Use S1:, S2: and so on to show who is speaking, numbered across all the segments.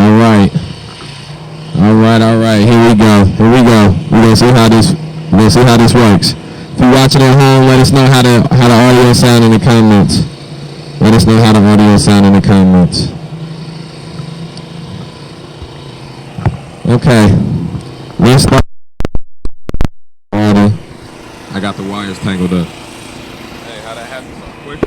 S1: All right. All right. Here we go. We're gonna see how this works. If you're watching at home, let us know how the audio sound in the comments. Let us know how the audio sound in the comments. Okay. Let's start. I got the wires tangled up. Hey, how that happen so quick?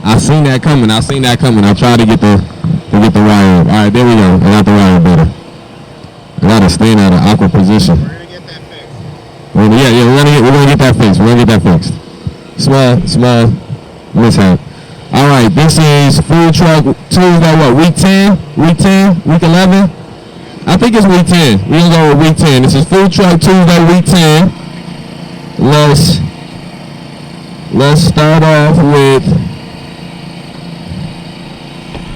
S1: I seen that coming. I tried to get the wire up. All right, there we go. I got the wire better. I gotta stay in an awkward position.
S2: We're gonna get that fixed.
S1: We're gonna get that fixed. We're gonna get that fixed. Small mishap. All right, this is Food Truck Tuesday. What, week 10? Week 10? Week 11? I think it's week 10. We're gonna go with week 10. This is Food Truck Tuesday, week 10. Let's start off with.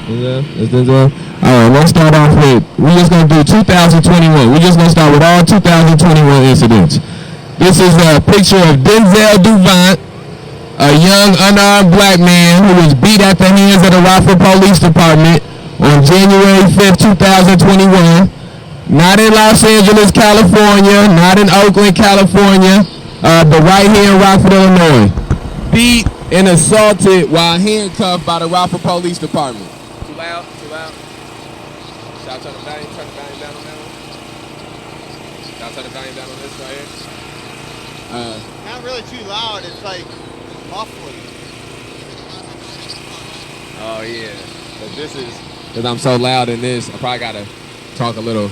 S1: All right, let's start off with. We're just gonna do 2021. We're just gonna start with all 2021 incidents. This is a picture of Denzel Duvant, a young unarmed black man who was beat at the hands of the Rockford Police Department on January 5th, 2021. Not in Los Angeles, California, not in Oakland, California, but right here in Rockford, Illinois. Beat and assaulted while handcuffed by the Rockford Police Department. Too loud? Should I turn the volume down on that one? Should I turn the volume down on this right here?
S2: Not really too loud, it's like muffling.
S1: Oh yeah, because I'm so loud in this, I probably gotta talk a little.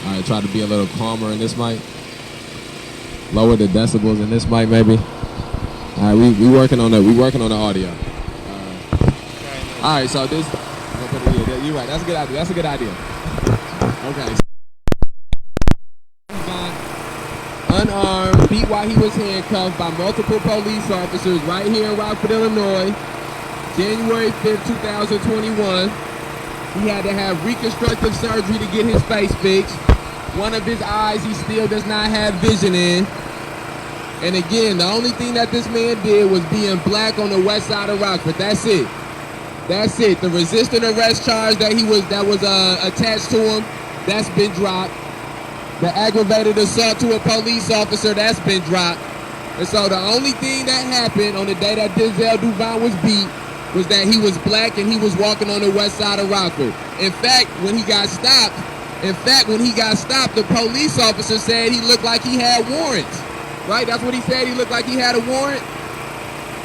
S1: All right, try to be a little calmer in this mic. Lower the decibels in this mic, maybe. All right, we working on the audio. All right, so this. You're right. That's a good idea. Okay. Unarmed, beat while he was handcuffed by multiple police officers right here in Rockford, Illinois. January 5th, 2021. He had to have reconstructive surgery to get his face fixed. One of his eyes he still does not have vision in. And again, the only thing that this man did was being black on the west side of Rockford. That's it. The resisting arrest charge that was attached to him, that's been dropped. The aggravated assault to a police officer, that's been dropped. And so the only thing that happened on the day that Denzel Duvant was beat was that he was black and he was walking on the west side of Rockford. In fact, when he got stopped, the police officer said he looked like he had warrants. Right? That's what he said. He looked like he had a warrant.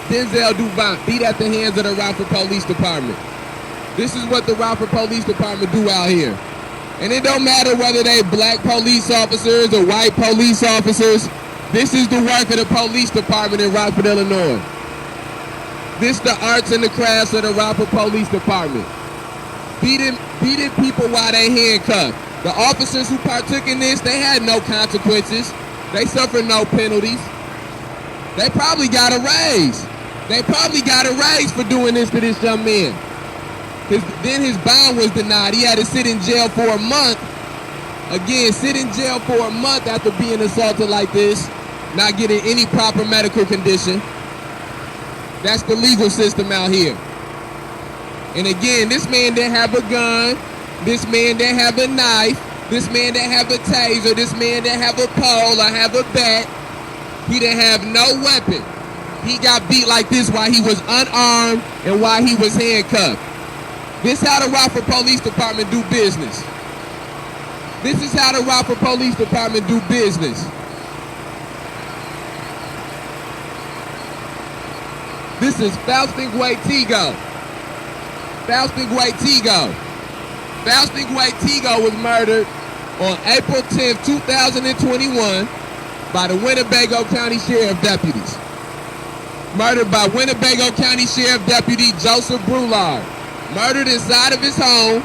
S1: Denzel Duvant beat at the hands of the Rockford Police Department. This is what the Rockford Police Department do out here. And it don't matter whether they black police officers or white police officers. This is the work of the police department in Rockford, Illinois. This the arts and the crafts of the Rockford Police Department. Beating people while they handcuffed. The officers who partook in this, they had no consequences. They suffered no penalties. They probably got a raise. For doing this to this young man. Then his bond was denied. He had to sit in jail for a month. Again, sit in jail for a month after being assaulted like this, not getting any proper medical condition. That's the legal system out here. And again, this man didn't have a gun. This man didn't have a knife. This man didn't have a taser. This man didn't have a pole or have a bat. He didn't have no weapon. He got beat like this while he was unarmed and while he was handcuffed. This is how the Rockford Police Department do business. This is how the Rockford Police Department do business. This is Faustin Guaitigo. Faustin Guaitigo was murdered on April 10th, 2021 by the Winnebago County Sheriff deputies. Murdered by Winnebago County Sheriff Deputy Joseph Brulard. Murdered inside of his home,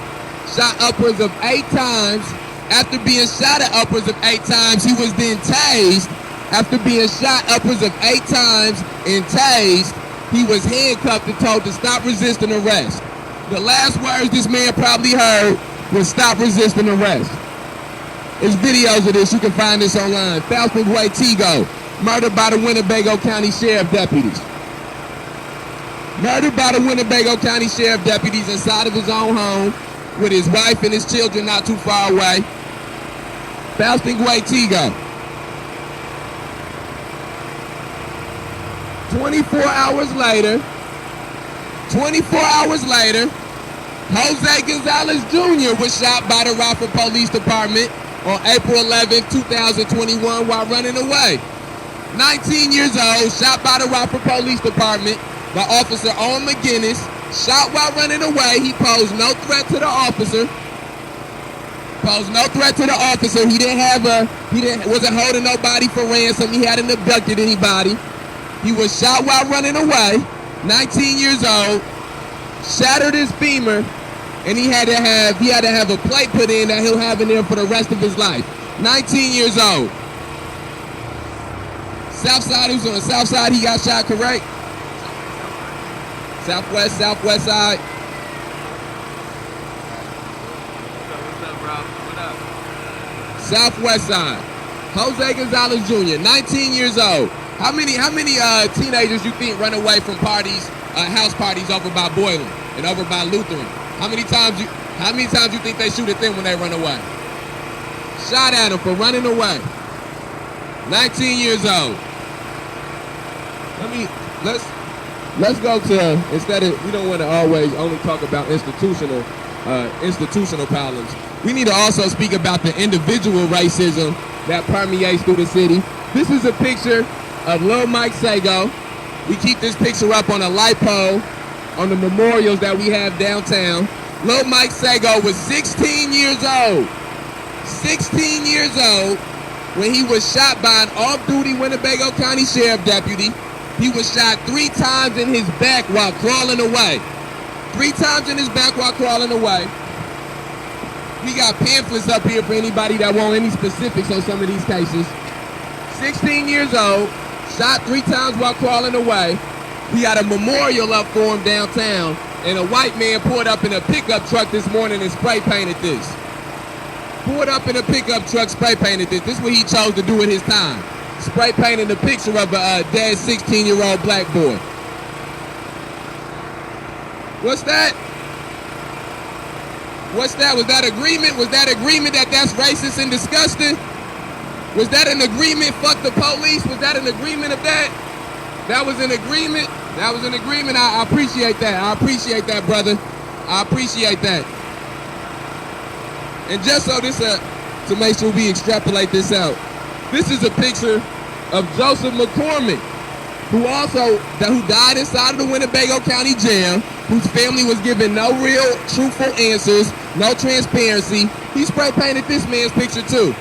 S1: shot upwards of 8 times. After being shot at upwards of 8 times, he was then tased. After being shot upwards of 8 times and tased, he was handcuffed and told to stop resisting arrest. The last words this man probably heard was stop resisting arrest. There's videos of this. You can find this online. Falcon Way Tego, murdered by the Winnebago County Sheriff deputies. Murdered by the Winnebago County Sheriff deputies inside of his own home with his wife and his children not too far away. Falcon Way Tego. 24 hours later, Jose Gonzalez Jr. was shot by the Rockford Police Department on April 11, 2021 while running away. 19 years old, shot by the Rockford Police Department by Officer Owen McGinnis, shot while running away. He posed no threat to the officer. He wasn't holding nobody for ransom. He hadn't abducted anybody. He was shot while running away, 19 years old, shattered his femur, and he had to have a plate put in that he'll have in there for the rest of his life. 19 years old. South side, he was on the south side, he got shot, correct? Southwest side.
S3: What's up, bro? What up?
S1: Southwest side. Jose Gonzalez Jr., 19 years old. How many teenagers you think run away from parties, house parties over by Boylan and over by Lutheran? How many times you think they shoot at them when they run away? Shot at them for running away. 19 years old. Let's go to, instead of, we don't want to always only talk about institutional problems. We need to also speak about the individual racism that permeates through the city. This is a picture of Lil Mike Sago. We keep this picture up on a light pole on the memorials that we have downtown. Lil Mike Sago was 16 years old. 16 years old when he was shot by an off-duty Winnebago County Sheriff deputy. He was shot 3 times in his back while crawling away. 3 times in his back while crawling away. We got pamphlets up here for anybody that want any specifics on some of these cases. 16 years old, shot 3 times while crawling away. We got a memorial up for him downtown, and a white man pulled up in a pickup truck this morning and spray painted this. Pulled up in a pickup truck, spray painted this. This is what he chose to do with his time. Spray painting the picture of a dead 16-year-old black boy. What's that? What's that? Was that agreement? Was that agreement that that's racist and disgusting? Was that an agreement? Fuck the police? Was that an agreement of that? That was an agreement? That was an agreement. I appreciate that. I appreciate that, brother. I appreciate that. And just so this, to make sure we extrapolate this out, this is a picture of Joseph McCormick, who died inside of the Winnebago County Jail, whose family was given no real truthful answers, no transparency. He spray painted this man's picture too.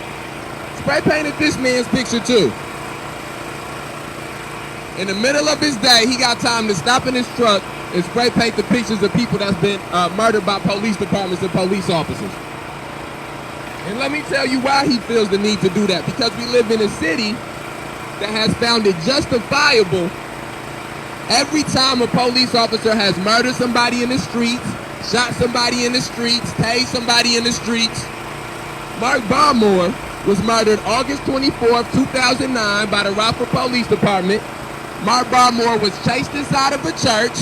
S1: Spray painted this man's picture too. In the middle of his day, he got time to stop in his truck and spray paint the pictures of people that's been murdered by police departments and police officers. And let me tell you why he feels the need to do that. Because we live in a city that has found it justifiable every time a police officer has murdered somebody in the streets, shot somebody in the streets, tased somebody in the streets. Mark Barmore was murdered August 24th, 2009 by the Rockford Police Department. Mark Barmore was chased inside of a church,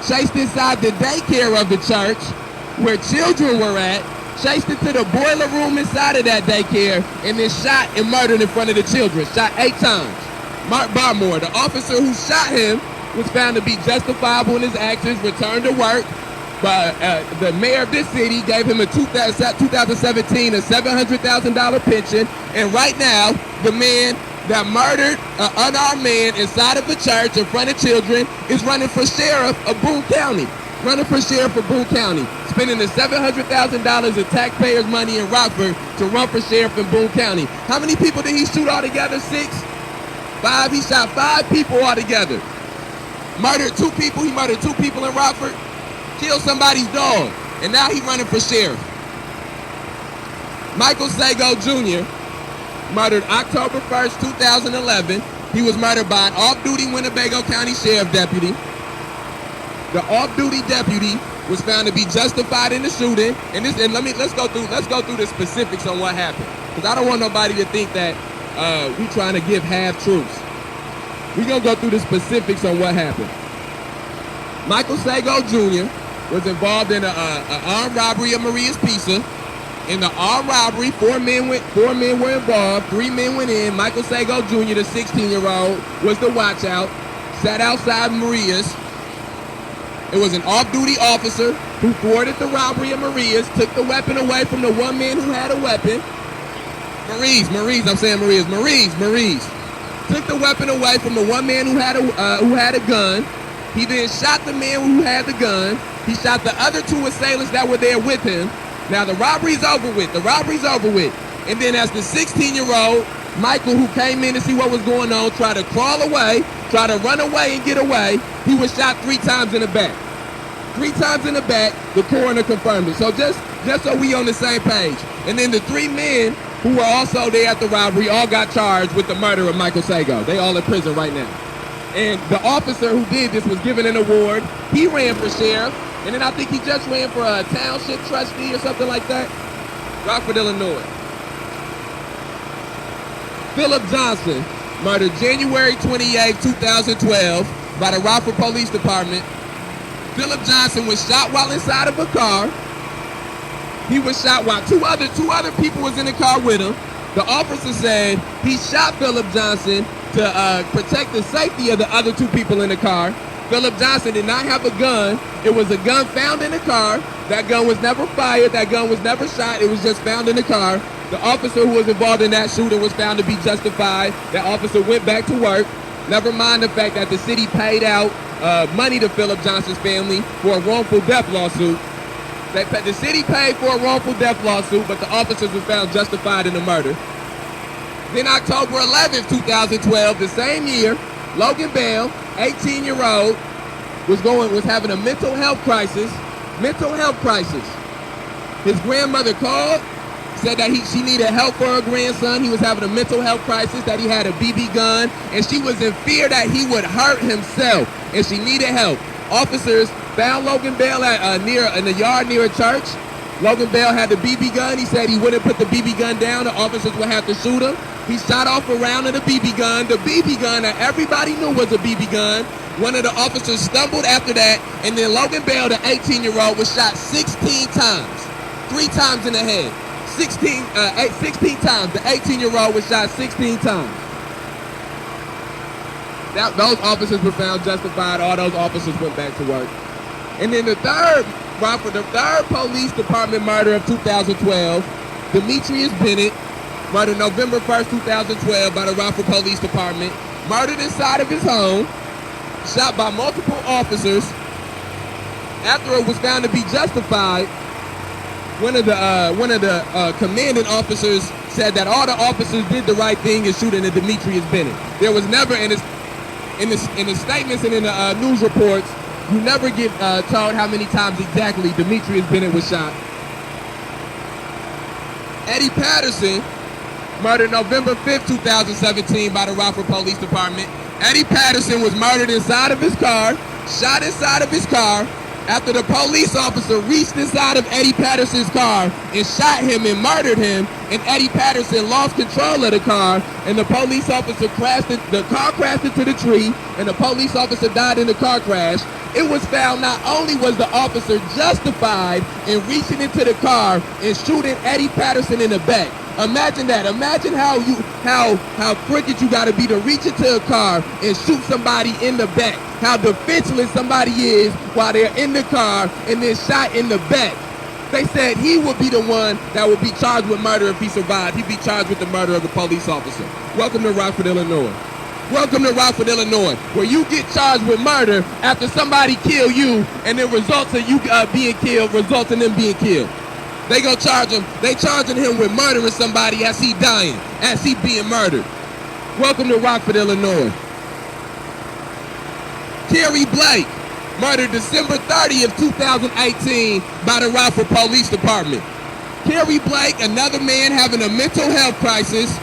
S1: chased inside the daycare of the church where children were at, chased into the boiler room inside of that daycare, and then shot and murdered in front of the children. Shot 8 times. Mark Barmore, the officer who shot him, was found to be justifiable in his actions, returned to work. But the mayor of this city gave him a 2017 a $700,000 pension. And right now, the man that murdered an unarmed man inside of a church in front of children is running for sheriff of Boone County. Running for sheriff of Boone County. Spending the $700,000 of taxpayers' money in Rockford to run for sheriff in Boone County. How many people did he shoot altogether? 6? 5? He shot 5 people altogether. Murdered 2 people. He murdered 2 people in Rockford. Killed somebody's dog. And now he's running for sheriff. Michael Sago Jr. murdered October 1st, 2011. He was murdered by an off-duty Winnebago County Sheriff deputy. The off-duty deputy was found to be justified in the shooting. And let's go through the specifics on what happened, because I don't want nobody to think that we trying to give half truths. We're gonna go through the specifics on what happened. Michael Sago Jr. was involved in an armed robbery of Maria's Pizza. In the armed robbery, four men were involved. 3 men went in. Michael Sago Jr., the 16-year-old, was the watchout. Sat outside Maria's. It was an off-duty officer who thwarted the robbery of Maria's, took the weapon away from the one man who had a weapon. Maurice. Took the weapon away from the one man who had a gun. He then shot the man who had the gun. He shot the other 2 assailants that were there with him. Now the robbery's over with. And then as the 16-year-old, Michael, who came in to see what was going on, tried to crawl away, tried to run away and get away, he was shot 3 times in the back. 3 times in the back, the coroner confirmed it. So just so we on the same page. And then the 3 men who were also there at the robbery all got charged with the murder of Michael Sago. They all in prison right now. And the officer who did this was given an award. He ran for sheriff. And then I think he just ran for a township trustee or something like that. Rockford, Illinois. Philip Johnson, murdered January 28, 2012 by the Rockford Police Department. Philip Johnson was shot while inside of a car. He was shot while two other people was in the car with him. The officer said he shot Philip Johnson to protect the safety of the other 2 people in the car. Philip Johnson did not have a gun. It was a gun found in the car. That gun was never fired. That gun was never shot. It was just found in the car. The officer who was involved in that shooting was found to be justified. That officer went back to work. Never mind the fact that the city paid out money to Philip Johnson's family for a wrongful death lawsuit. The city paid for a wrongful death lawsuit, but the officers were found justified in the murder. Then October 11th, 2012, the same year, Logan Bell, 18-year-old, was having a mental health crisis. His grandmother called, said that she needed help for her grandson. He was having a mental health crisis, that he had a BB gun, and she was in fear that he would hurt himself, and she needed help. Officers found Logan Bell in the yard near a church. Logan Bell had the BB gun. He said he wouldn't put the BB gun down. The officers would have to shoot him. He shot off a round of the BB gun. The BB gun that everybody knew was a BB gun. One of the officers stumbled after that, and then Logan Bell, the 18-year-old, was shot 16 times. 3 times in the head. 16 times. The 18-year-old was shot 16 times. Those officers were found justified. All those officers went back to work. And then the third police department murder of 2012, Demetrius Bennett, murdered November 1st, 2012 by the Rockford Police Department, murdered inside of his home, shot by multiple officers. After it was found to be justified, one of the commanding officers said that all the officers did the right thing in shooting at Demetrius Bennett. There was never, in the statements and in the news reports, you never get told how many times exactly Demetrius Bennett was shot. Eddie Patterson, murdered November 5th, 2017 by the Rockford Police Department. Eddie Patterson was murdered inside of his car, shot inside of his car, after the police officer reached inside of Eddie Patterson's car and shot him and murdered him, and Eddie Patterson lost control of the car, and the police officer the car crashed into the tree, and the police officer died in the car crash. It was found not only was the officer justified in reaching into the car and shooting Eddie Patterson in the back. Imagine that. Imagine how crooked you gotta be to reach into a car and shoot somebody in the back. How defenseless somebody is while they're in the car and then shot in the back. They said he would be the one that would be charged with murder if he survived. He'd be charged with the murder of the police officer. Welcome to Rockford, Illinois. Welcome to Rockford, Illinois, where you get charged with murder after somebody kill you, and the results of you being killed results in them being killed. They gonna charge him. They charging him with murdering somebody as he dying, as he being murdered. Welcome to Rockford, Illinois. Kerry Blake, murdered December 30th, 2018 by the Rockford Police Department. Kerry Blake, another man having a mental health crisis.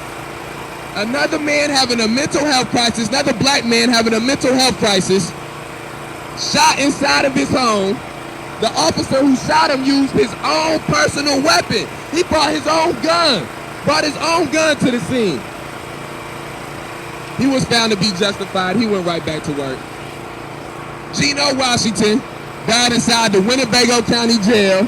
S1: Another man having a mental health crisis. Another black man having a mental health crisis. Shot inside of his home. The officer who shot him used his own personal weapon. He brought his own gun. Brought his own gun to the scene. He was found to be justified. He went right back to work. Geno Washington died inside the Winnebago County Jail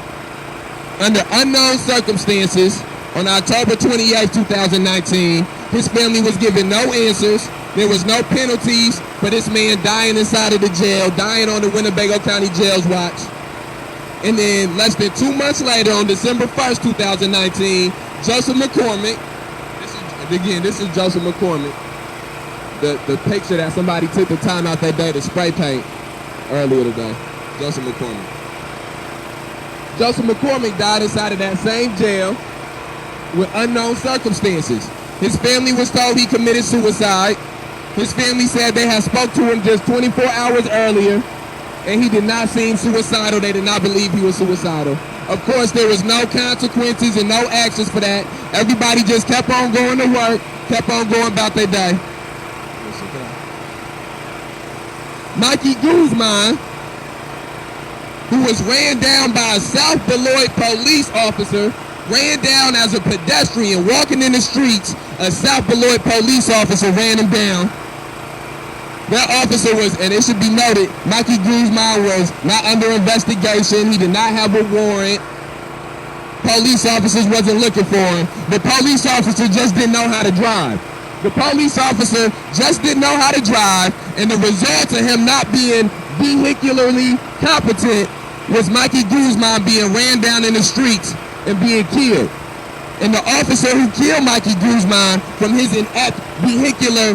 S1: under unknown circumstances on October 28, 2019. His family was given no answers. There was no penalties for this man dying inside of the jail, dying on the Winnebago County Jail's watch. And then less than 2 months later, on December 1st, 2019, Joseph McCormick, this is Joseph McCormick, the picture that somebody took the time out that day to spray paint earlier today. Joseph McCormick. Joseph McCormick died inside of that same jail with unknown circumstances. His family was told he committed suicide. His family said they had spoke to him just 24 hours earlier, and he did not seem suicidal. They did not believe he was suicidal. Of course, there was no consequences and no actions for that. Everybody just kept on going to work, kept on going about their day. Mikey Guzman, who was ran down by a South Beloit police officer, ran down as a pedestrian walking in the streets. A South Beloit police officer ran him down. That officer was, and it should be noted, Mikey Guzman was not under investigation. He did not have a warrant. Police officers wasn't looking for him. The police officer just didn't know how to drive. The police officer just didn't know how to drive, and the result of him not being vehicularly competent was Mikey Guzman being ran down in the streets and being killed. And the officer who killed Mikey Guzman from his inept vehicular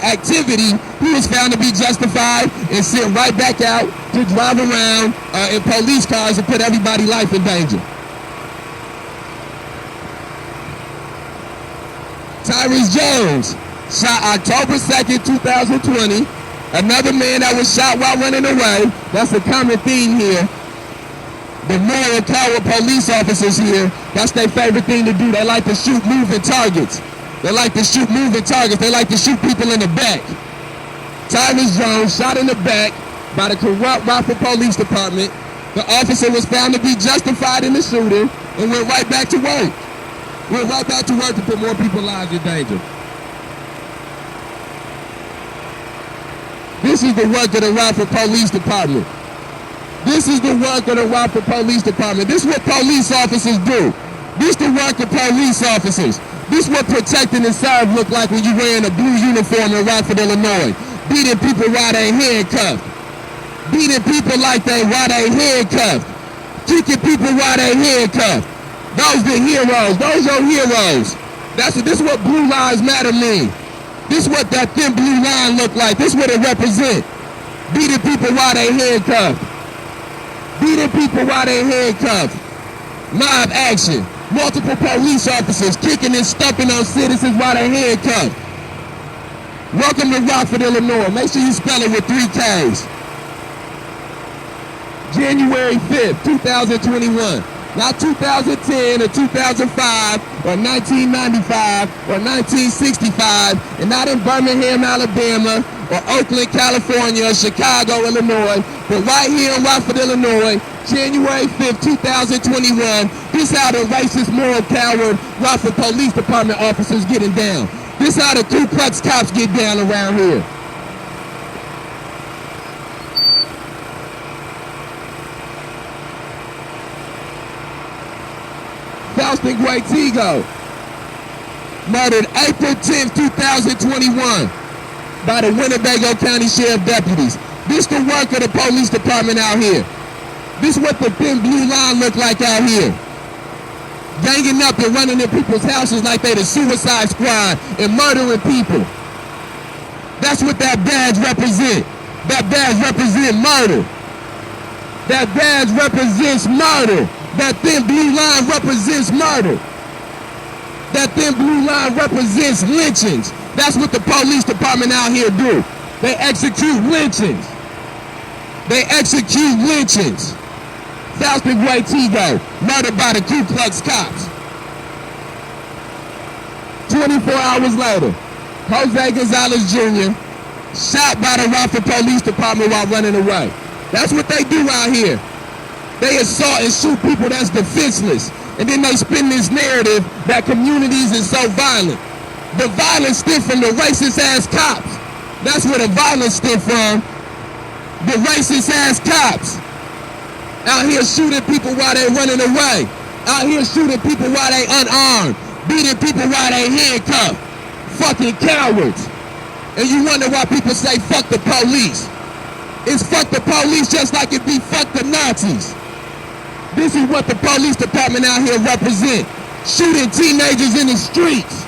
S1: activity, he was found to be justified and sent right back out to drive around in police cars and put everybody's life in danger. Tyrus Jones, shot October 2nd, 2020. Another man that was shot while running away. That's a common theme here. The moral coward police officers here, that's their favorite thing to do. They like to shoot moving targets. They like to shoot moving targets. They like to shoot people in the back. Tyrus Jones shot in the back by the corrupt Rockford Police Department. The officer was found to be justified in the shooting and went right back to work. Went right back to work to put more people's lives in danger. This is the work of the Rockford Police Department. This is the work of the Rockford Police Department. This is what police officers do. This is the work of police officers. This is what protecting and serve look like when you're wearing a blue uniform in Rockford, Illinois. Beating people while they handcuffed. Beating people like they while they handcuffed. Kicking people while they handcuffed. Those the heroes. Those are heroes. This is what Blue Lives Matter mean. This is what that thin blue line look like. This is what it represent. Beating people while they handcuffed. Beating people while they handcuffed. Mob action. Multiple police officers kicking and stumping on citizens while they handcuffed. Welcome to Rockford, Illinois. Make sure you spell it with 3 Ks. January 5th, 2021. Not 2010 or 2005 or 1995 or 1965, and not in Birmingham, Alabama, or Oakland, California, or Chicago, Illinois, but right here in Rockford, Illinois, January 5th, 2021. This how the racist, moral coward Rockford Police Department officers getting down. This how the Ku Klux cops get down around here. Faustin Guaitigo, murdered April 10th, 2021 by the Winnebago County Sheriff deputies. This the work of the police department out here. This what the thin blue line look like out here. Ganging up and running in people's houses like they the Suicide Squad and murdering people. That's what that badge represent. That badge represent murder. That badge represents murder. That thin blue line represents murder. That thin blue line represents lynchings. That's what the police department out here do. They execute lynchings. They execute lynchings. Faustin Guaitigo, murdered by the Ku Klux cops. 24 hours later, Jose Gonzalez Jr. shot by the Rockford Police Department while running away. That's what they do out here. They assault and shoot people that's defenseless. And then they spin this narrative that communities is so violent. The violence stem from the racist ass cops. That's where the violence stem from. The racist ass cops. Out here shooting people while they running away. Out here shooting people while they unarmed. Beating people while they handcuffed. Fucking cowards. And you wonder why people say fuck the police. It's fuck the police just like it be fuck the Nazis. This is what the police department out here represent. Shooting teenagers in the streets.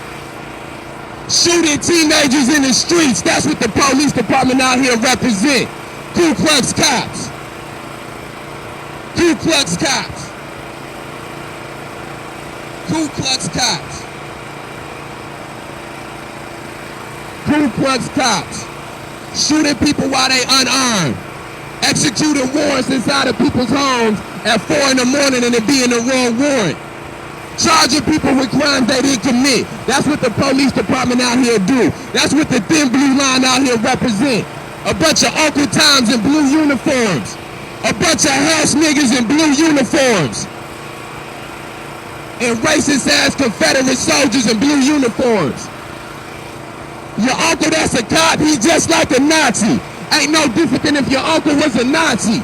S1: Shooting teenagers in the streets. That's what the police department out here represent. Ku Klux cops. Ku Klux cops. Ku Klux cops. Ku Klux cops. Shooting people while they unarmed. Executing warrants inside of people's homes at 4 in the morning and it being the wrong warrant. Charging people with crimes they didn't commit. That's what the police department out here do. That's what the thin blue line out here represent. A bunch of Uncle Toms in blue uniforms. A bunch of house niggas in blue uniforms. And racist ass Confederate soldiers in blue uniforms. Your uncle that's a cop, he's just like a Nazi. Ain't no different than if your uncle was a Nazi.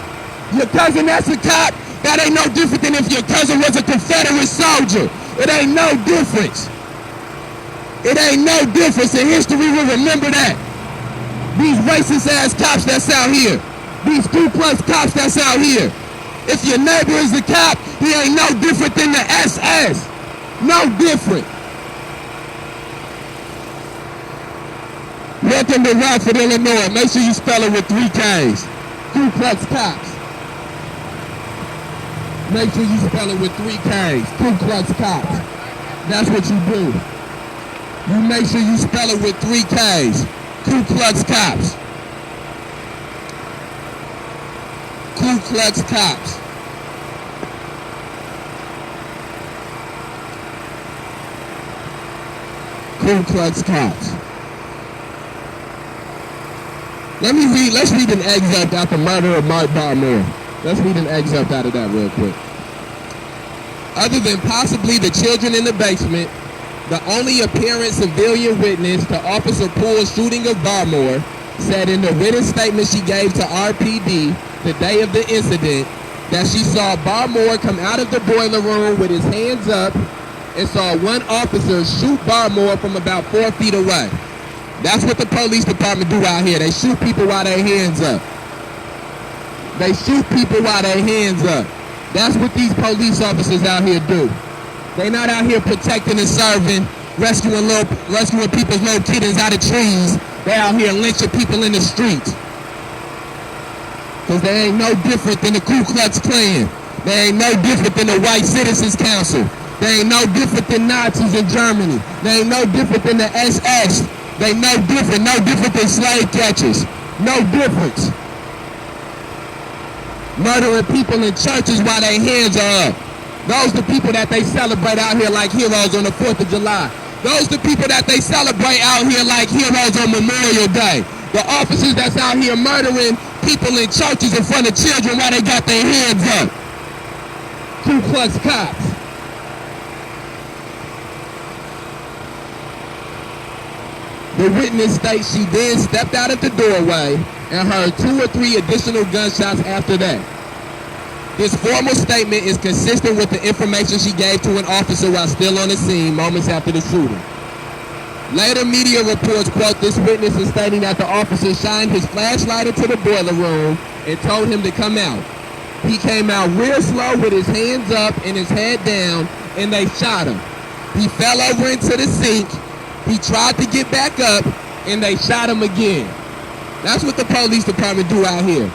S1: Your cousin that's a cop, that ain't no different than if your cousin was a Confederate soldier. It ain't no difference. It ain't no difference. And history will remember that. These racist ass cops that's out here. These Ku Klux cops that's out here. If your neighbor is a cop, he ain't no different than the SS. No different. Welcome to Rockford, Illinois. Make sure you spell it with 3 Ks. Ku Klux cops. Make sure you spell it with 3 Ks. Ku Klux cops. That's what you do. You make sure you spell it with 3 Ks. Ku Klux cops. Ku Klux cops. Ku Klux cops. Let's read an excerpt out the murder of Mark Barmore. Let's read an excerpt out of that real quick. Other than possibly the children in the basement, the only apparent civilian witness to Officer Poole's shooting of Barmore said in the written statement she gave to RPD the day of the incident that she saw Barmore come out of the boiler room with his hands up and saw one officer shoot Barmore from about 4 feet away. That's what the police department do out here. They shoot people while their hands up. They shoot people while their hands up. That's what these police officers out here do. They not out here protecting and serving, rescuing people's little kittens out of trees. They out here lynching people in the streets. Because they ain't no different than the Ku Klux Klan. They ain't no different than the White Citizens Council. They ain't no different than Nazis in Germany. They ain't no different than the SS. They no different than slave catchers. No difference. Murdering people in churches while their hands are up. Those the people that they celebrate out here like heroes on the 4th of July. Those the people that they celebrate out here like heroes on Memorial Day. The officers that's out here murdering people in churches in front of children while they got their hands up. Ku Klux cops. The witness states she then stepped out of the doorway and heard 2 or 3 additional gunshots after that. This formal statement is consistent with the information she gave to an officer while still on the scene moments after the shooting. Later media reports quote this witness as stating that the officer shined his flashlight into the boiler room and told him to come out. He came out real slow with his hands up and his head down, and they shot him. He fell over into the sink. He tried to get back up, and they shot him again. That's what the police department do out here.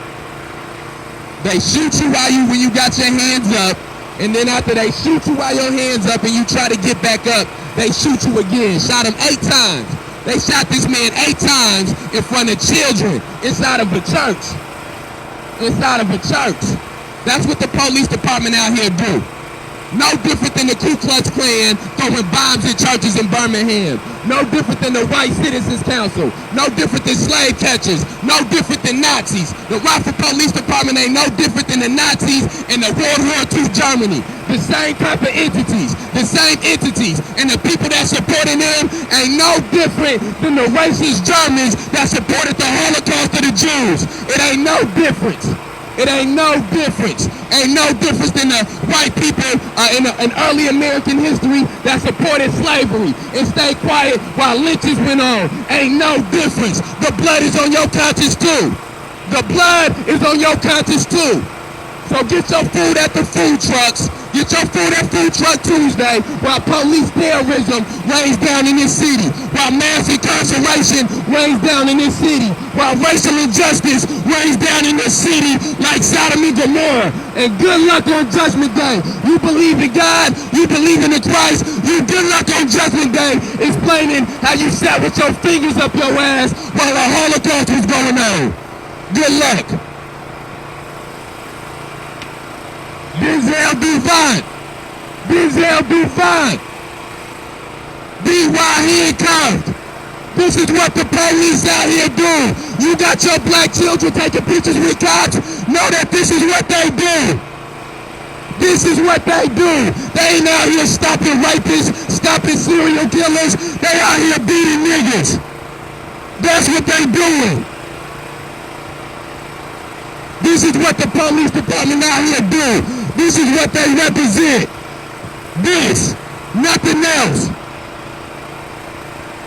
S1: They shoot you when you got your hands up, and then after they shoot you while your hands up and you try to get back up, they shoot you again. Shot him 8 times. They shot this man 8 times in front of children inside of a church. Inside of a church. That's what the police department out here do. No different than the Ku Klux Klan throwing bombs at churches in Birmingham. No different than the White Citizens Council. No different than slave catchers. No different than Nazis. The Rockford Police Department ain't no different than the Nazis in the World War II Germany. The same type of entities. The same entities. And the people that supporting them ain't no different than the racist Germans that supported the Holocaust of the Jews. It ain't no difference. It ain't no difference. Ain't no difference than the white people in early American history that supported slavery and stayed quiet while lynchings went on. Ain't no difference. The blood is on your conscience too. The blood is on your conscience too. So get your food at the food trucks. Get your food at Food Truck Tuesday while police terrorism rains down in this city. While mass incarceration rains down in this city. While racial injustice rains down in this city like Sodom and Gomorrah. And good luck on Judgment Day. You believe in God, you believe in the Christ, you good luck on Judgment Day explaining how you sat with your fingers up your ass while the Holocaust was going on. Good luck. Denzel Duvant. Denzel Duvant. D.Y. handcuffed. This is what the police out here do. You got your black children taking pictures with cops. Know that this is what they do. This is what they do. They ain't out here stopping rapists, stopping serial killers. They out here beating niggas. That's what they doing. This is what the police department out here do. This is what they represent. This, nothing else.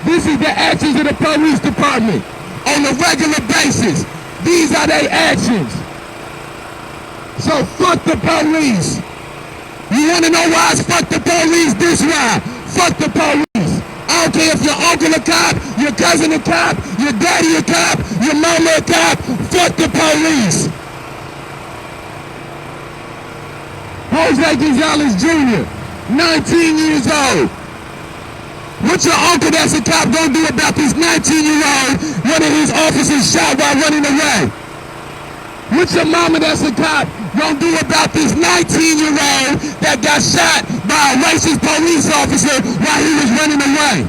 S1: This is the actions of the police department on a regular basis. These are their actions. So fuck the police. You want to know why it's fuck the police? This why. Fuck the police. I don't care if your uncle a cop, your cousin a cop, your daddy a cop, your mama a cop. Fuck the police. Jose Gonzalez Jr., 19 years old. What your uncle that's a cop gonna do about this 19-year-old one of his officers shot while running away? What your mama that's a cop gonna do about this 19-year-old that got shot by a racist police officer while he was running away?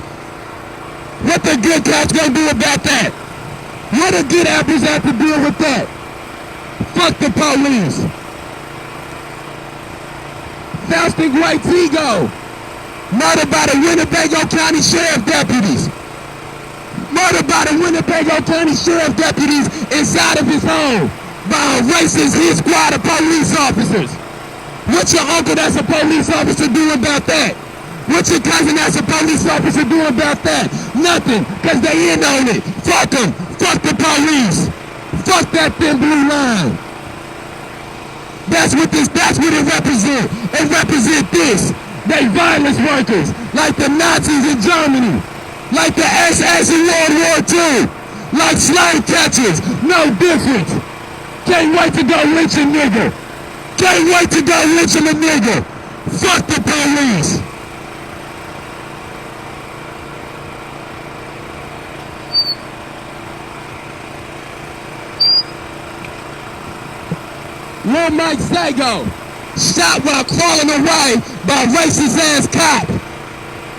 S1: What the good cops gonna do about that? What the good apples have to deal with that? Fuck the police. Faustin Gray Tego, murdered by the Winnebago County Sheriff deputies. Murdered by the Winnebago County Sheriff deputies inside of his home by a racist hit squad of police officers. What your uncle that's a police officer do about that? What your cousin that's a police officer do about that? Nothing, because they in on it. Fuck them. Fuck the police. Fuck that thin blue line. That's what it represents. It represents this. They violence workers, like the Nazis in Germany, like the SS in World War II, like slave catchers. No difference. Can't wait to go lynch a nigga. Can't wait to go lynch a nigga. Fuck the police. Lil Mike Sago, shot while crawling away by a racist ass cop.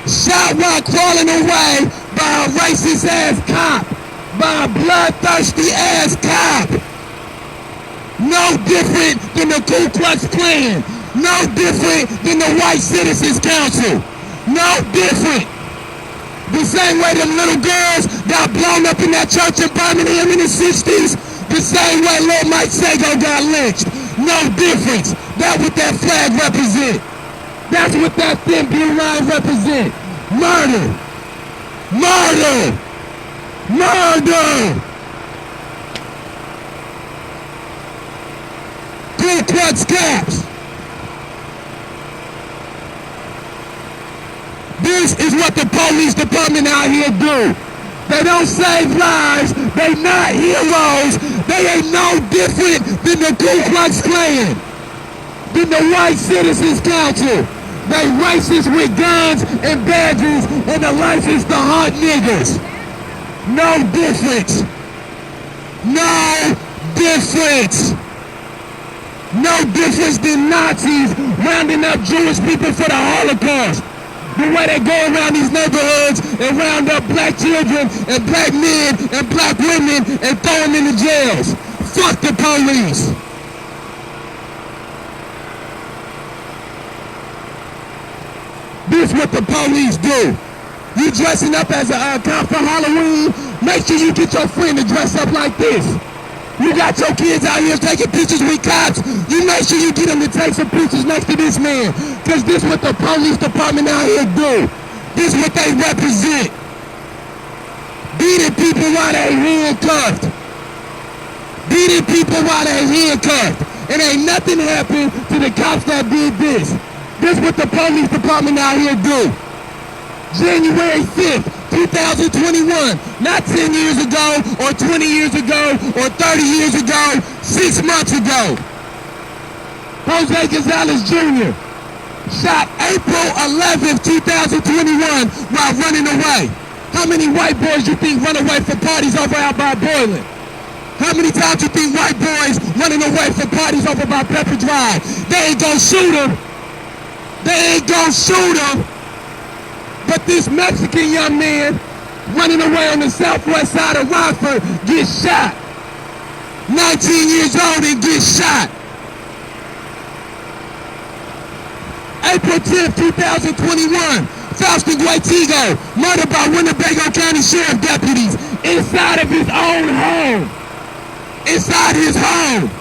S1: Shot while crawling away by a racist ass cop. By a bloodthirsty ass cop. No different than the Ku Klux Klan. No different than the White Citizens Council. No different. The same way them little girls got blown up in that church in Birmingham in the 60s, the same way Lil Mike Sago got lynched. No difference. That's what that flag represent. That's what that thin blue line represent. Murder. Murder. Murder. Ku Klux Cops. This is what the police department out here do. They don't save lives. They not heroes. They ain't no different than the Ku Klux Klan, than the White Citizens Council. They racist with guns and badges and a license to hunt niggas. No difference. No difference. No difference than Nazis rounding up Jewish people for the Holocaust. The way they go around these neighborhoods and round up black children and black men and black women and throw them in the jails. Fuck the police. This what the police do. You dressing up as a cop for Halloween, make sure you get your friend to dress up like this. You got your kids out here taking pictures with cops. You make sure you get them to take some pictures next to this man. Because this what the police department out here do. This what they represent. Beating people while they handcuffed. Beating people while they handcuffed. And ain't nothing happened to the cops that did this. This what the police department out here do. January 5th, 2021, not 10 years ago, or 20 years ago, or 30 years ago, 6 months ago. Jose Gonzalez Jr. shot April 11th, 2021 while running away. How many white boys you think run away from parties over out by Boylan? How many times you think white boys running away from parties over by Pepper Drive? They ain't gonna shoot them. They ain't gonna shoot them. But this Mexican young man running away on the southwest side of Rockford gets shot. 19 years old and gets shot. April 10th, 2021, Faustin Guaitigo murdered by Winnebago County Sheriff deputies inside of his own home. Inside his home.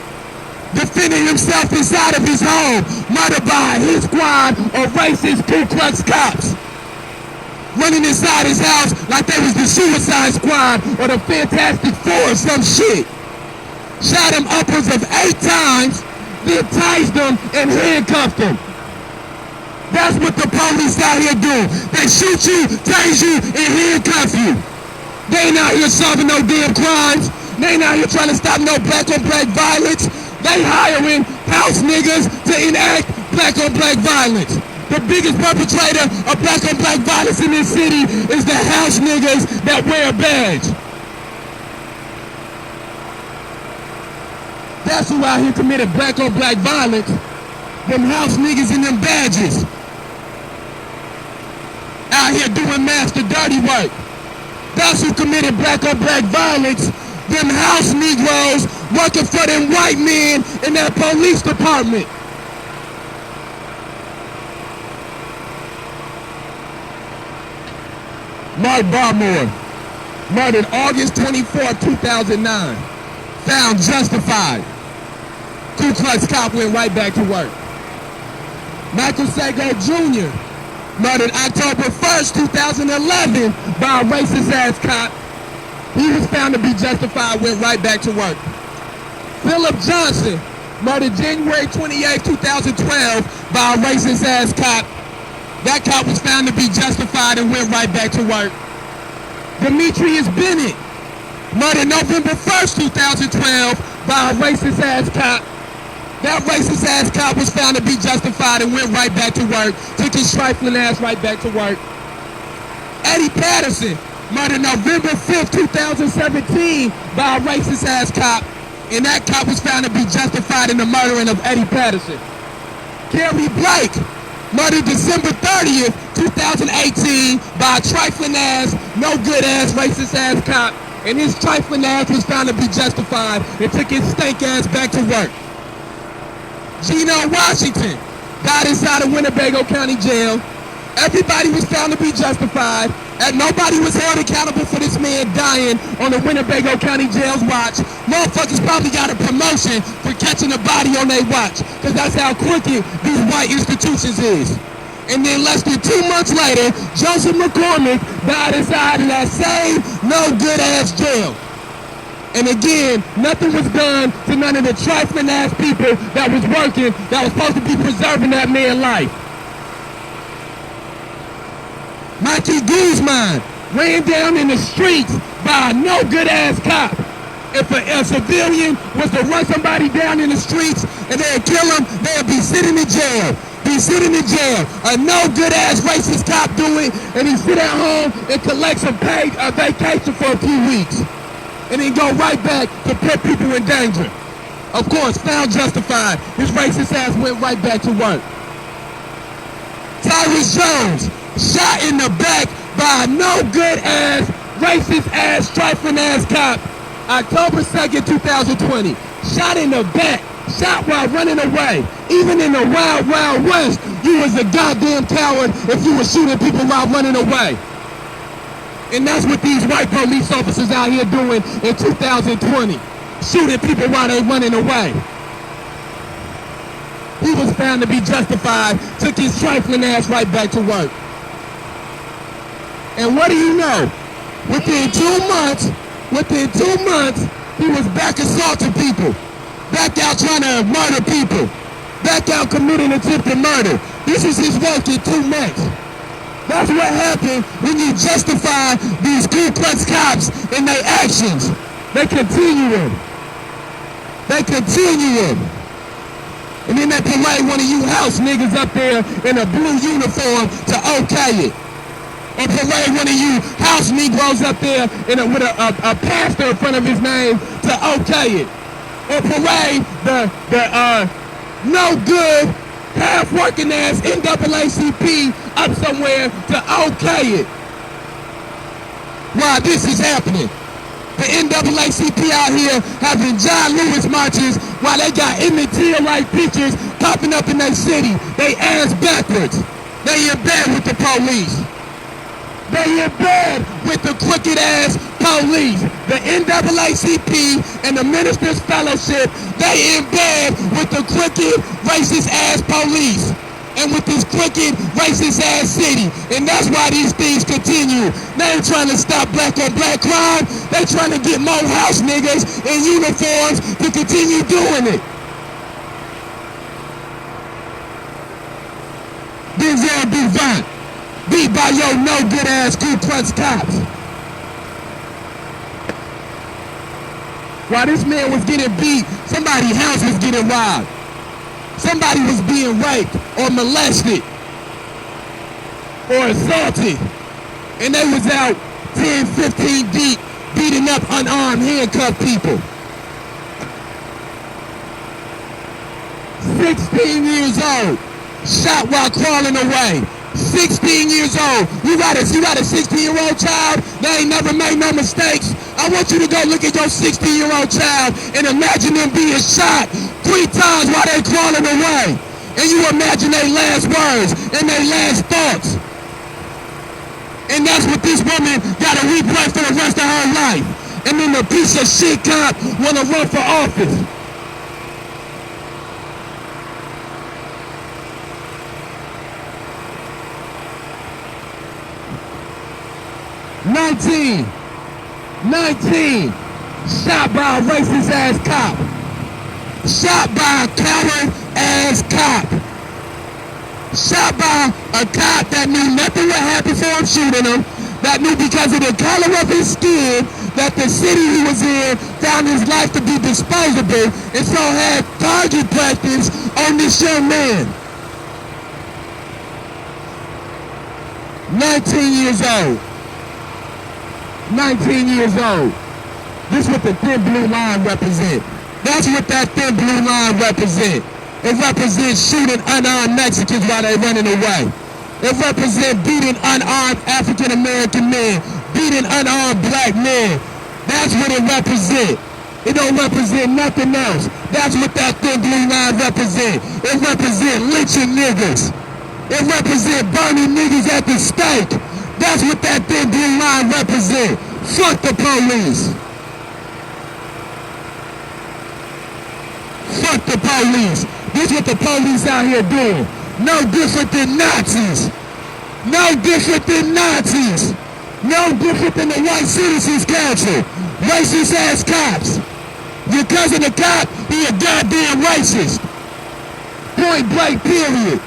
S1: Defending himself inside of his home. Murdered by his squad of racist Ku Klux cops. Running inside his house like they was the Suicide Squad or the Fantastic Four or some shit. Shot him upwards of 8 times, then tased him and handcuffed him. That's what the police out here do. They shoot you, tase you, and handcuff you. They ain't out here solving no damn crimes. They ain't out here trying to stop no black on black violence. They hiring house niggas to enact black on black violence. The biggest perpetrator of black on black violence in this city is the house niggas that wear a badge. That's who out here committed black on black violence. Them house niggas in them badges. Out here doing master dirty work. That's who committed black on black violence. Them house Negroes working for them white men in that police department. Mark Barmore, murdered August 24, 2009. Found justified. Ku Klux cop went right back to work. Michael Sago Jr. murdered October 1st, 2011 by a racist ass cop. He was found to be justified, went right back to work. Philip Johnson murdered January 28, 2012 by a racist ass cop. That cop was found to be justified and went right back to work. Demetrius Bennett murdered November 1st, 2012 by a racist ass cop. That racist ass cop was found to be justified and went right back to work. Took his trifling ass right back to work. Eddie Patterson murdered November 5th, 2017 by a racist ass cop. And that cop was found to be justified in the murdering of Eddie Patterson. Kerry Blake murdered December 30th, 2018 by a trifling ass, no good ass, racist ass cop. And his trifling ass was found to be justified and took his stank ass back to work. Gino Washington died inside of Winnebago County Jail. Everybody was found to be justified, and nobody was held accountable for this man dying on the Winnebago County Jail's watch. Motherfuckers probably got a promotion for catching a body on their watch, because that's how crooked these white institutions is. And then less than 2 months later, Joseph McCormick died inside of that same no good ass jail. And again, nothing was done to none of the trifling ass people that was working, that was supposed to be preserving that man's life. Mikey Guzman ran down in the streets by a no good ass cop. If a civilian was to run somebody down in the streets and they'd kill him, they'd be sitting in jail. Be sitting in jail. A no good ass racist cop do it, and he sit at home and collect some paid vacation for a few weeks. And then go right back to put people in danger. Of course, found justified. His racist ass went right back to work. Tyrus Jones, shot in the back by a no good ass, racist ass, trifling ass cop. October 2nd, 2020. Shot in the back. Shot while running away. Even in the wild, wild west, you was a goddamn coward if you were shooting people while running away. And that's what these white police officers out here doing in 2020. Shooting people while they running away. He was found to be justified, took his trifling ass right back to work. And what do you know? Within 2 months, he was back assaulting people. Back out trying to murder people. Back out committing attempted murder. This is his work in 2 months. That's what happened when you justify these Ku Klux cops and their actions. They continue them. And then they parade one of you house niggas up there in a blue uniform to okay it. Or parade one of you house Negroes up there with a pastor in front of his name to okay it. Or parade the no good, half working ass NAACP up somewhere to okay it. Why this is happening? The NAACP out here having John Lewis marches while they got Emmett Till-like pictures popping up in their city. They ass backwards. They in bed with the police. They in bed with the crooked ass police. The NAACP and the Ministers Fellowship, they in bed with the crooked racist ass police. And with this crooked, racist ass city. And that's why these things continue. They ain't trying to stop black on black crime. They trying to get more house niggas in uniforms to continue doing it. Denzel Duvant, beat by your no good ass Ku Klux cops. While this man was getting beat, somebody's house was getting robbed. Somebody was being raped or molested or assaulted. And they was out 10, 15 deep, beating up unarmed, handcuffed people. 16 years old, shot while crawling away. 16 years old. You got a 16-year-old child that ain't never made no mistakes. I want you to go look at your 16-year-old child and imagine them being shot 3 times while they crawling away. And you imagine their last words and their last thoughts. And that's what this woman got to replay for the rest of her life. And then the piece of shit cop want to run for office. Nineteen, shot by a racist ass cop. Shot by a coward ass cop. Shot by a cop that knew nothing would happen for him shooting him. That knew because of the color of his skin that the city he was in found his life to be disposable and so had target practice on this young man. 19 years old. 19 years old. This is what the thin blue line represent. That's what that thin blue line represent. It represents shooting unarmed Mexicans while they're running away. It represents beating unarmed African American men, beating unarmed black men. That's what it represents. It don't represent nothing else. That's what that thin blue line represents. It represents lynching niggas. It represents burning niggas at the stake. That's what that thin blue line represents. Fuck the police. Fuck the police. This is what the police out here doing. No different than Nazis. No different than Nazis. No different than the White Citizens Council. Racist ass cops. Your cousin a cop, he a goddamn racist. Point blank period.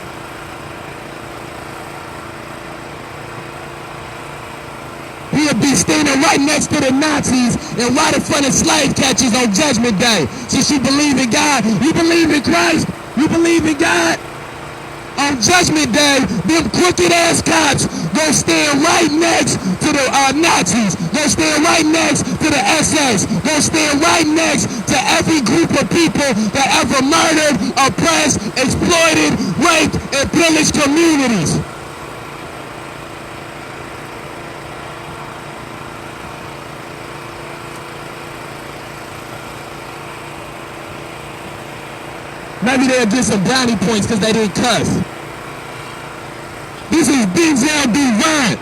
S1: He'll be standing right next to the Nazis and right in front of slave catchers on Judgment Day. Since you believe in God, you believe in Christ, you believe in God. On Judgment Day, them crooked ass cops gonna stand right next to the Nazis, gonna stand right next to the SS, gonna stand right next to every group of people that ever murdered, oppressed, exploited, raped, and pillaged communities. Maybe they'll get some brownie points because they didn't cuss. This is Denzel Divine.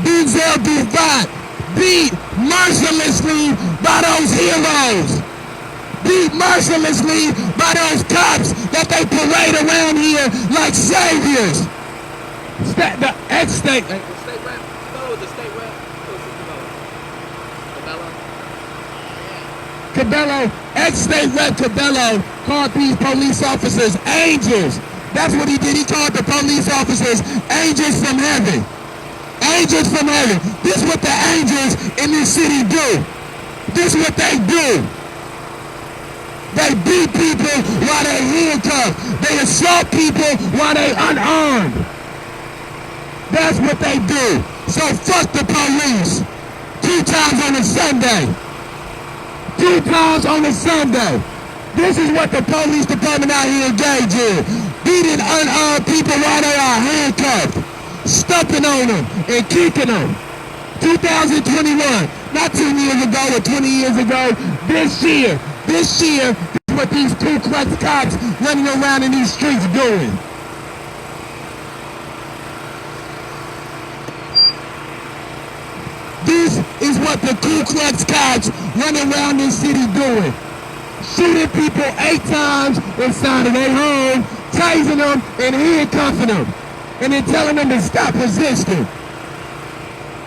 S1: Denzel Divine. Beat mercilessly by those heroes. Beat mercilessly by those cops that they parade around here like saviors. The ex-state.
S3: The state rep? No, the state rep.
S1: Cabello, ex-state rep Cabello called these police officers angels. That's what he did. He called the police officers angels from heaven. Angels from heaven. This is what the angels in this city do. This is what they do. They beat people while they handcuffed. They assault people while they unarmed. That's what they do. So fuck the police. 2 times on a Sunday. 2 times on a Sunday. This is what the police department out here engage in. Beating unarmed people while they are handcuffed. Stumping on them and kicking them. 2021, not 10 years ago or 20 years ago. This year, this is what these Ku Klux cops running around in these streets doing. This is what the Ku Klux cops running around this city doing. Shooting people 8 times inside of their home, tasing them and handcuffing them, and then telling them to stop resisting.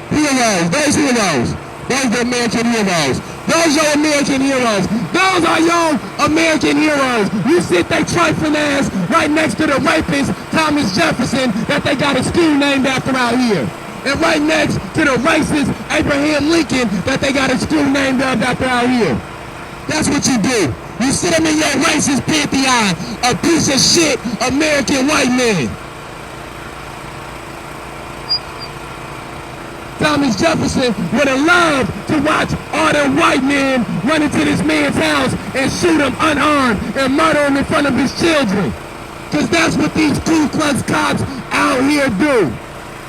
S1: Heroes, those heroes, those are American heroes. Those are American heroes. Those are your American heroes. You sit they trifling ass right next to the rapist Thomas Jefferson that they got a school named after out here. And right next to the racist Abraham Lincoln that they got a school named after out here. That's what you do. You sit them in your racist pantheon, a piece of shit American white man. Thomas Jefferson would have loved to watch all the white men run into this man's house and shoot him unarmed and murder him in front of his children. Because that's what these Ku Klux cops out here do.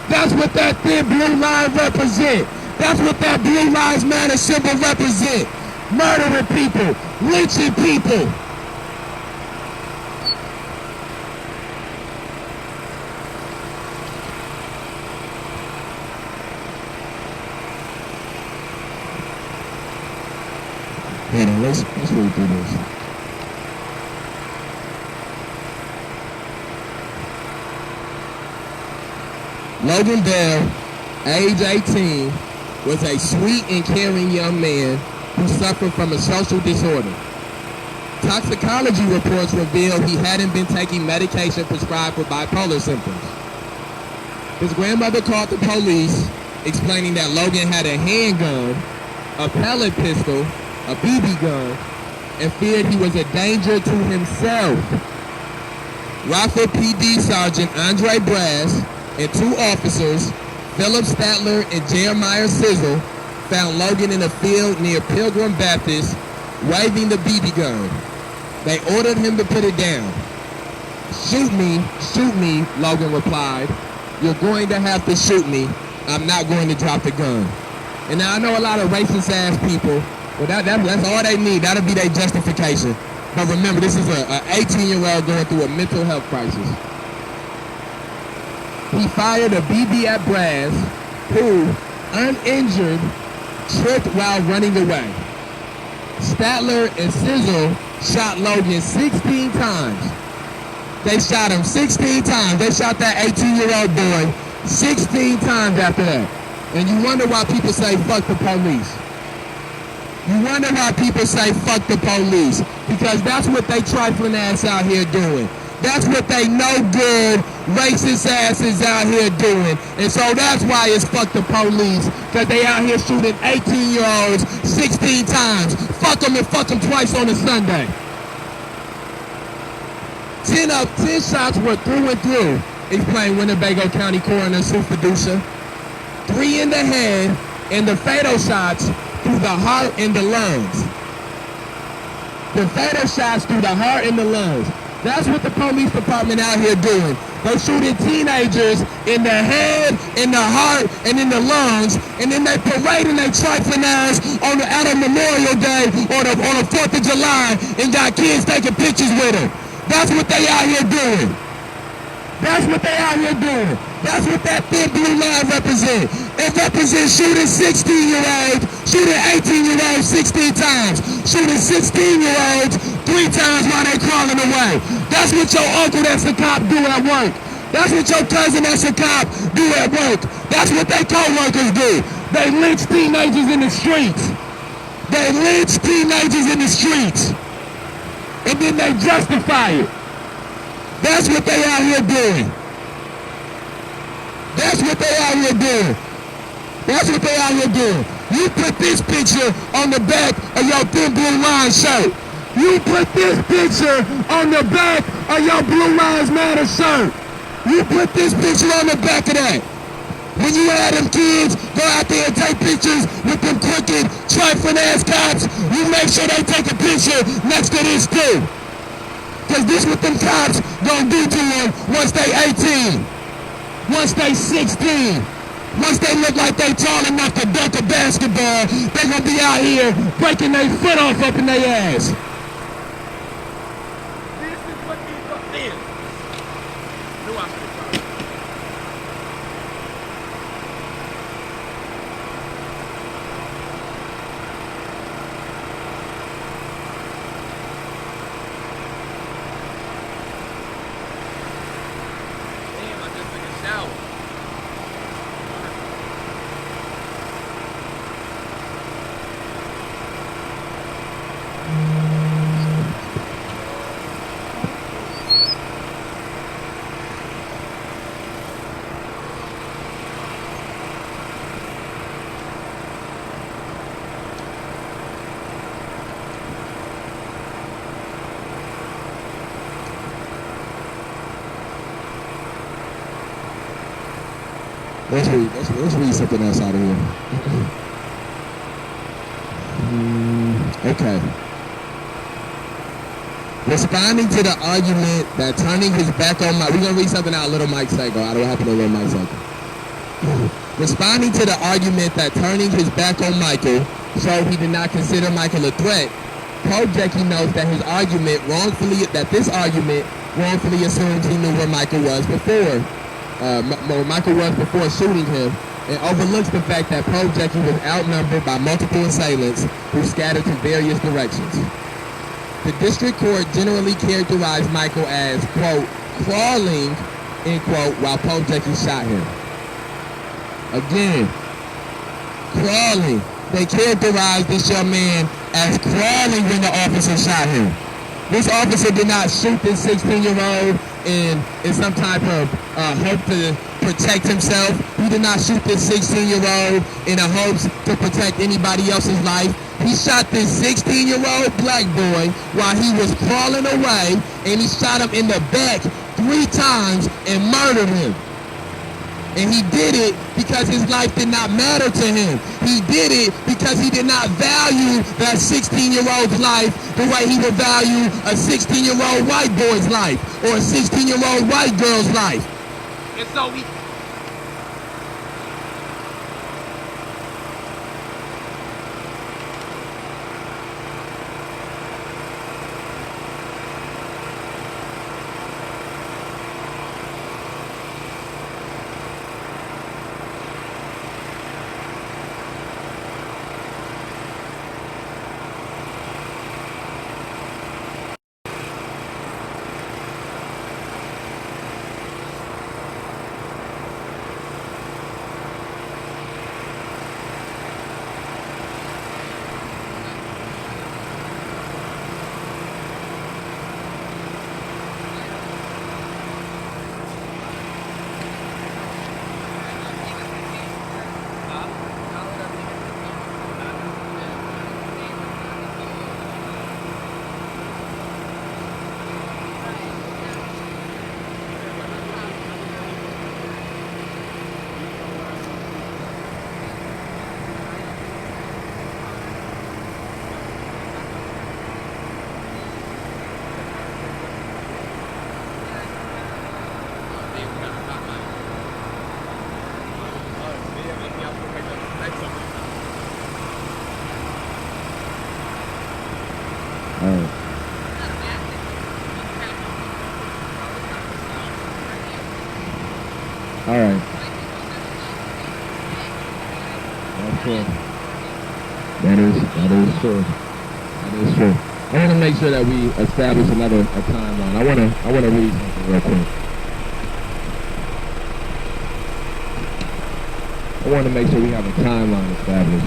S1: That's what that thin blue line represent. That's what that Blue Lives Matter symbol represent. Murdering people, lynching people. Hold on, let's read through this. Logan Bell, age 18, was a sweet and caring young man who suffered from a social disorder. Toxicology reports revealed he hadn't been taking medication prescribed for bipolar symptoms. His grandmother called the police, explaining that Logan had a handgun, a pellet pistol, a BB gun, and feared he was a danger to himself. Rockford PD Sergeant Andre Brass and 2 officers, Philip Statler and Jeremiah Sizzle, found Logan in a field near Pilgrim Baptist, waving the BB gun. They ordered him to put it down. Shoot me, Logan replied. You're going to have to shoot me. I'm not going to drop the gun. And now I know a lot of racist ass people, well, that's all they need. That'll be their justification. But remember, this is an 18-year-old going through a mental health crisis. He fired a BB at Brass, who, uninjured, tripped while running away. Statler and Sizzle shot Logan 16 times. They shot him 16 times. They shot that 18-year-old boy 16 times after that. And you wonder why people say, fuck the police. You wonder why people say, fuck the police. Because that's what they trifling ass out here doing. That's what they no good racist asses out here doing. And so that's why it's fuck the police. Because they out here shooting 18-year-olds 16 times. Fuck them and fuck them twice on a Sunday. 10 shots were through and through. explained Winnebago County Coroner Sue Fiducia. 3 in the head and the fatal shots through the heart and the lungs. The fatal shots through the heart and the lungs. That's what the police department out here doing. They're shooting teenagers in the head, in the heart, and in the lungs, and then they parading their trifling ass out on Memorial Day or the 4th of July and got kids taking pictures with them. That's what they out here doing. That's what they out here doing. That's what that thin blue line represents. It represents shooting 16-year-olds, shooting 18-year-olds 16 times, shooting 16-year-olds 3 times while they crawling away. That's what your uncle that's a cop do at work. That's what your cousin that's a cop do at work. That's what their co-workers do. They lynch teenagers in the streets. They lynch teenagers in the streets. And then they justify it. That's what they out here doing. That's what they out here doing. That's what they out here doing. You put this picture on the back of your thin blue line shirt. You put this picture on the back of your Blue Lives Matter shirt. You put this picture on the back of that. When you had them kids go out there and take pictures with them crooked, trifling ass cops, you make sure they take a picture next to this too. Because this what them cops gonna do to them once they 18, once they 16, once they look like they tall enough to dunk a basketball, they gonna be out here breaking their foot off up in their ass.
S3: This is what these fuck is. No, I should have tried. Damn, I just took a shower.
S1: Let's read something else out of here. Okay. Responding to the argument that turning his back on Michael, we're going to read something out of Little Mike Sago. I don't happen to Little Mike Sago. Responding to the argument that turning his back on Michael showed he did not consider Michael a threat, Projecki notes that this argument wrongfully assumes he knew where Michael was before. Michael was before shooting him, and overlooks the fact that Projecki was outnumbered by multiple assailants who scattered to various directions. The district court generally characterized Michael as, quote, crawling, end quote, while Projecki shot him. Again, crawling. They characterized this young man as crawling when the officer shot him. This officer did not shoot this 16-year-old in some type of hope to protect himself. He did not shoot this 16-year-old in a hopes to protect anybody else's life. He shot this 16-year-old black boy while he was crawling away, and he shot him in the back 3 times and murdered him. And he did it because his life did not matter to him. He did it because he did not value that 16-year-old's life the way he would value a 16-year-old white boy's life or a 16-year-old white girl's life.
S3: And so we
S1: That is true. That is true. I want to make sure that we establish a timeline. I want to read something real quick. I want to make sure we have a timeline established.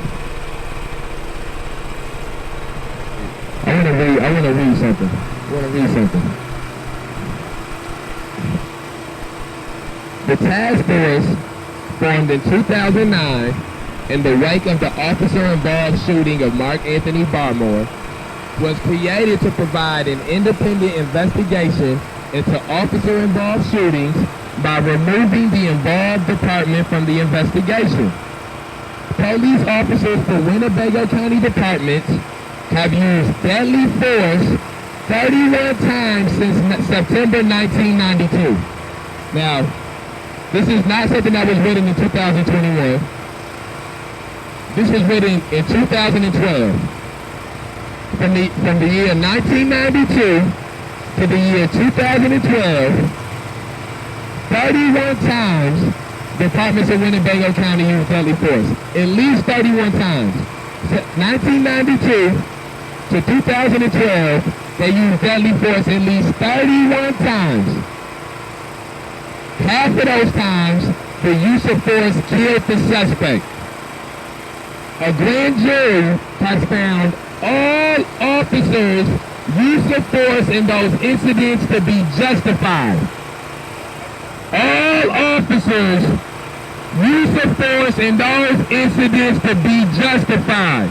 S1: I want to read something. The task force formed in 2009 in the wake of the officer-involved shooting of Mark Anthony Barmore was created to provide an independent investigation into officer-involved shootings by removing the involved department from the investigation. Police officers for Winnebago County departments have used deadly force 31 times since September 1992. Now, this is not something that was written in 2021. This was written in 2012. From the year 1992 to the year 2012, 31 times departments of Winnebago County used deadly force. At least 31 times. 1992 to 2012, they used deadly force at least 31 times. Half of those times, the use of force killed the suspect. A grand jury has found all officers' use of force in those incidents to be justified. All officers' use of force in those incidents to be justified.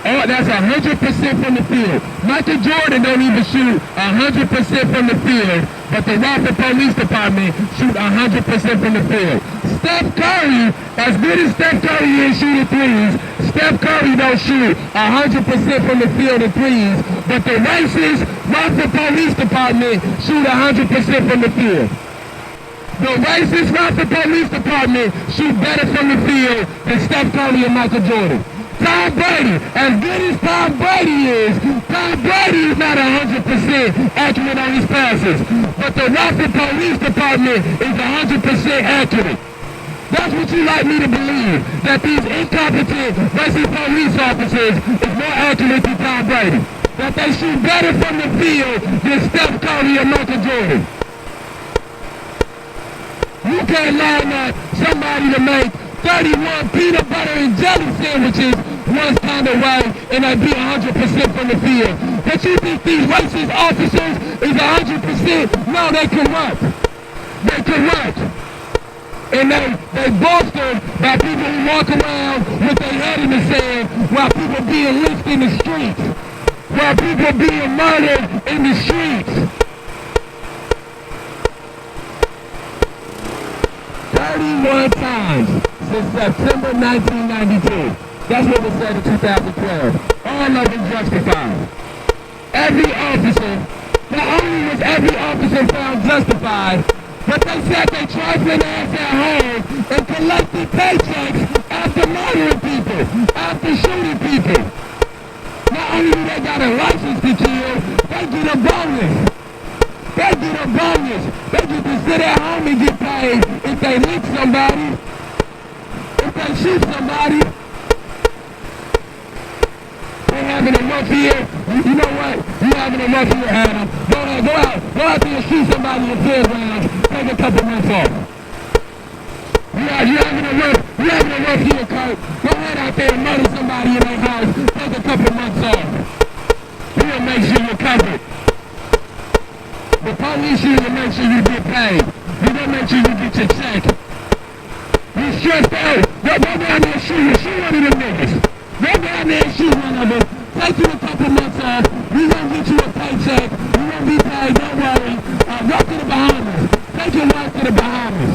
S1: Oh, that's 100% from the field. Michael Jordan don't even shoot 100% from the field, but the Rockford Police Department shoot 100% from the field. Steph Curry, as good as Steph Curry is shooting threes, Steph Curry don't shoot 100% from the field in threes, but the racist Rockford Police Department shoot 100% from the field. The racist Rockford Police Department shoot better from the field than Steph Curry and Michael Jordan. Tom Brady, as good as Tom Brady is not 100% accurate on his passes. But the Rockford Police Department is 100% accurate. That's what you like me to believe, that these incompetent racist police officers is more accurate than Tom Brady. That they shoot better from the field than Steph Curry and Michael Jordan. You can't line up somebody to make 31 peanut butter and jelly sandwiches one kind of way and they be 100% from the field. But you think these racist officers is 100%? No, they corrupt. They corrupt. And they bolstered by people who walk around with their head in the sand while people being lynched in the streets. While people being murdered in the streets. 31 times since September 1992. That's what was said in 2012. All of them justified. Every officer, not only was every officer found justified, but they sat their trifling ass at home and collected paychecks after murdering people, after shooting people. Not only do they got a license to kill, they get a bonus. They get a bonus. They get to sit at home and get paid if they lynch somebody, if they shoot somebody. They having a rough year. You know what? You having a rough year, Adam. Go out there and shoot somebody in playgrounds. Take a couple months off. You having a rough year, Kurt. Go ahead out there and murder somebody in their house. Take a couple months off. We'll make sure you're covered. The police here to make sure you get paid. You gonna make sure you get your check. You stressed out. Go down there and shoot one of them niggas. Go down there and shoot one of them. Take you a couple months off. We gonna get you a paycheck. You gonna be paid. Don't worry. Go to the Bahamas. Take your wife to the Bahamas.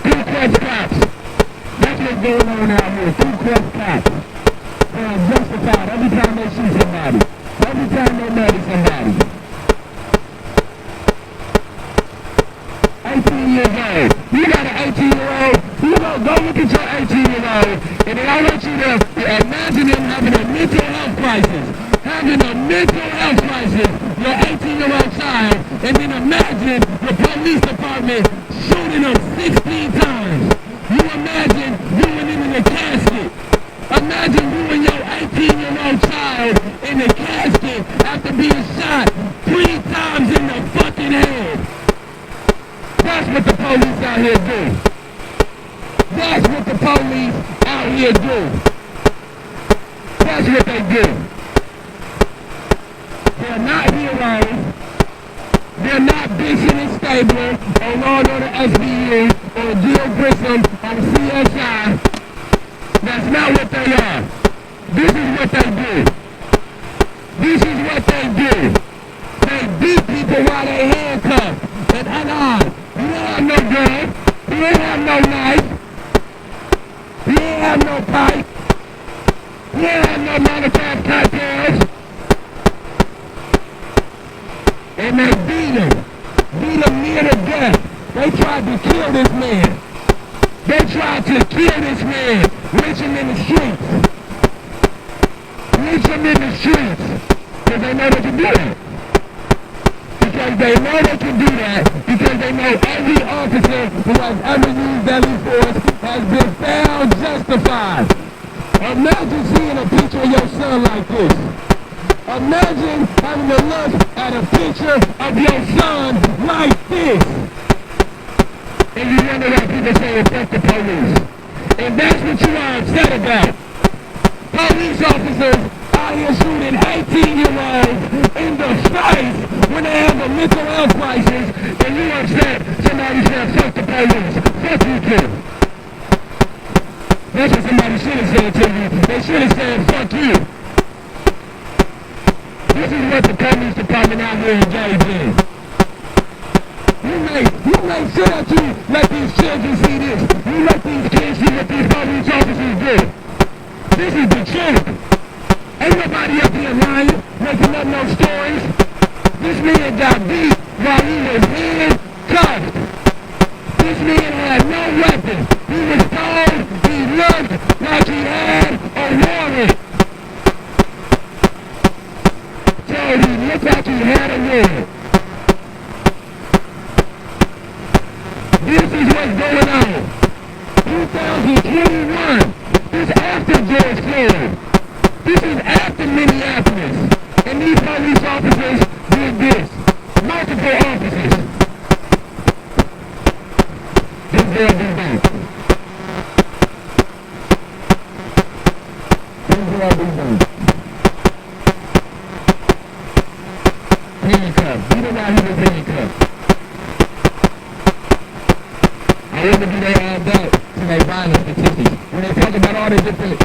S1: Two Crest cops. That's what's going on out here. Two Crest cops. They are justified every time they shoot somebody. Every time they murder somebody. 18 years old. You got an 18-year-old. You go look at your 18-year-old. And then I want you to imagine him having a mental health crisis. Having a mental health crisis. Your 18-year-old child. And then imagine the police department shooting him 16 times. You imagine do. That's what the police out here do. That's what they do. They're not heroes. They're not Bishop and Stabler or Law and Order SVU or Jill Grissom or CSI. That's not what they are. This is what they do. This is what they do. They beat people while they handcuffed and unarmed. You don't have no gun. You don't have no knife. You don't have no pipe. You don't have no Molotov cocktails. And they beat him near to death. They tried to kill this man. They tried to kill this man, lynch him in the streets. Lynch him in the streets. Because they know they can do that. Because they know they can do that. Because they know every officer who has ever used deadly force has been found justified. Imagine seeing a picture of your son like this. Imagine having to look at a picture of your son like this. And you wonder why people say fuck the police. And that's what you are upset about. Police officers out here shooting 18-year-olds in the face when they have a mental health crisis, and you upset somebody said fuck the police. Fuck you too. That's what somebody should have said to you. They should have said fuck you. This is what the police department out here engaged in. You make sure that you let these children see this. You let these kids see what these police officers do. This is the truth. Ain't nobody up here lying, making up no stories. This man got beat while he was handcuffed. This man had no weapon. He was told he looked like he had a warrant. Told he looked like he had a warrant. This is what's going on. 2021. This is after George Floyd. This is after Minneapolis. And these police officers did this. Multiple officers. This girl be back. This girl be back. Handcuffed. You know why he was handcuffed. I want to be there all day to make violence statistics. When they talk about all the different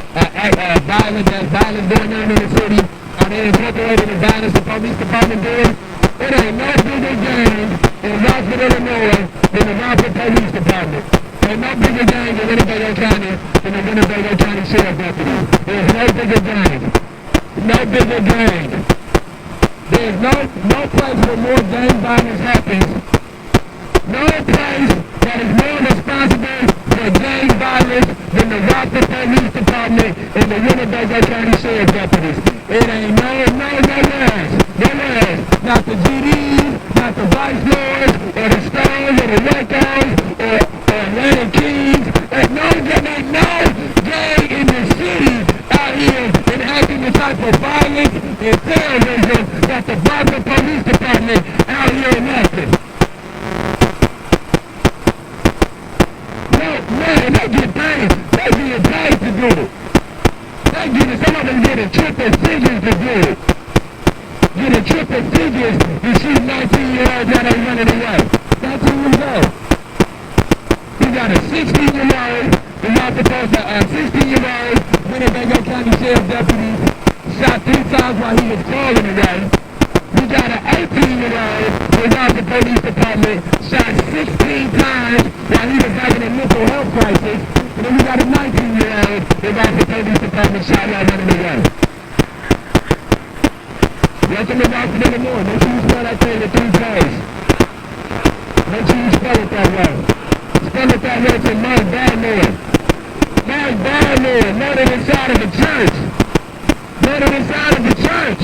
S1: violence going on in the city, are they incorporating the violence the police department doing? It ain't no bigger gang in Rockford, Illinois than the Rockford Police Department. There's no bigger gang in Winnebago County than the Winnebago County Sheriff Deputy. There's no bigger gang. No bigger gang. There's no place where more gang violence happens. No place that is more responsible for gang violence than the Rockford Police Department and the Winnebago County Sheriff Deputies. It ain't nowhere. Not the GDs, not the Vice Lords, or the Stones, or the Wacos, or Atlantic Kings. Ain't no gang in the city out here enacting the type of violence and terrorism that the Rockford Police Department out here enacting. Man, they get paid. They get paid to do it. Some of them getting triple figures to do it. Getting triple figures to shoot 19-year-olds while they running away. 19 years old. You got a 16-year-old, you're not supposed to, 16-year-old Winnebago County Sheriff Deputy shot 3 times while he was crawling away. You got an 18-year-old without the police department shot 16 times while he was having a mental health crisis. And then we got a 19-year-old without the police department shot while running away. Welcome to Rockford, Illinois. Make sure you spell that thing in 3 K's. Make sure you spell it that way. Spell it that way to Mike Barnor. Mike Barnor, murdered inside of the church. Murdered inside of the church.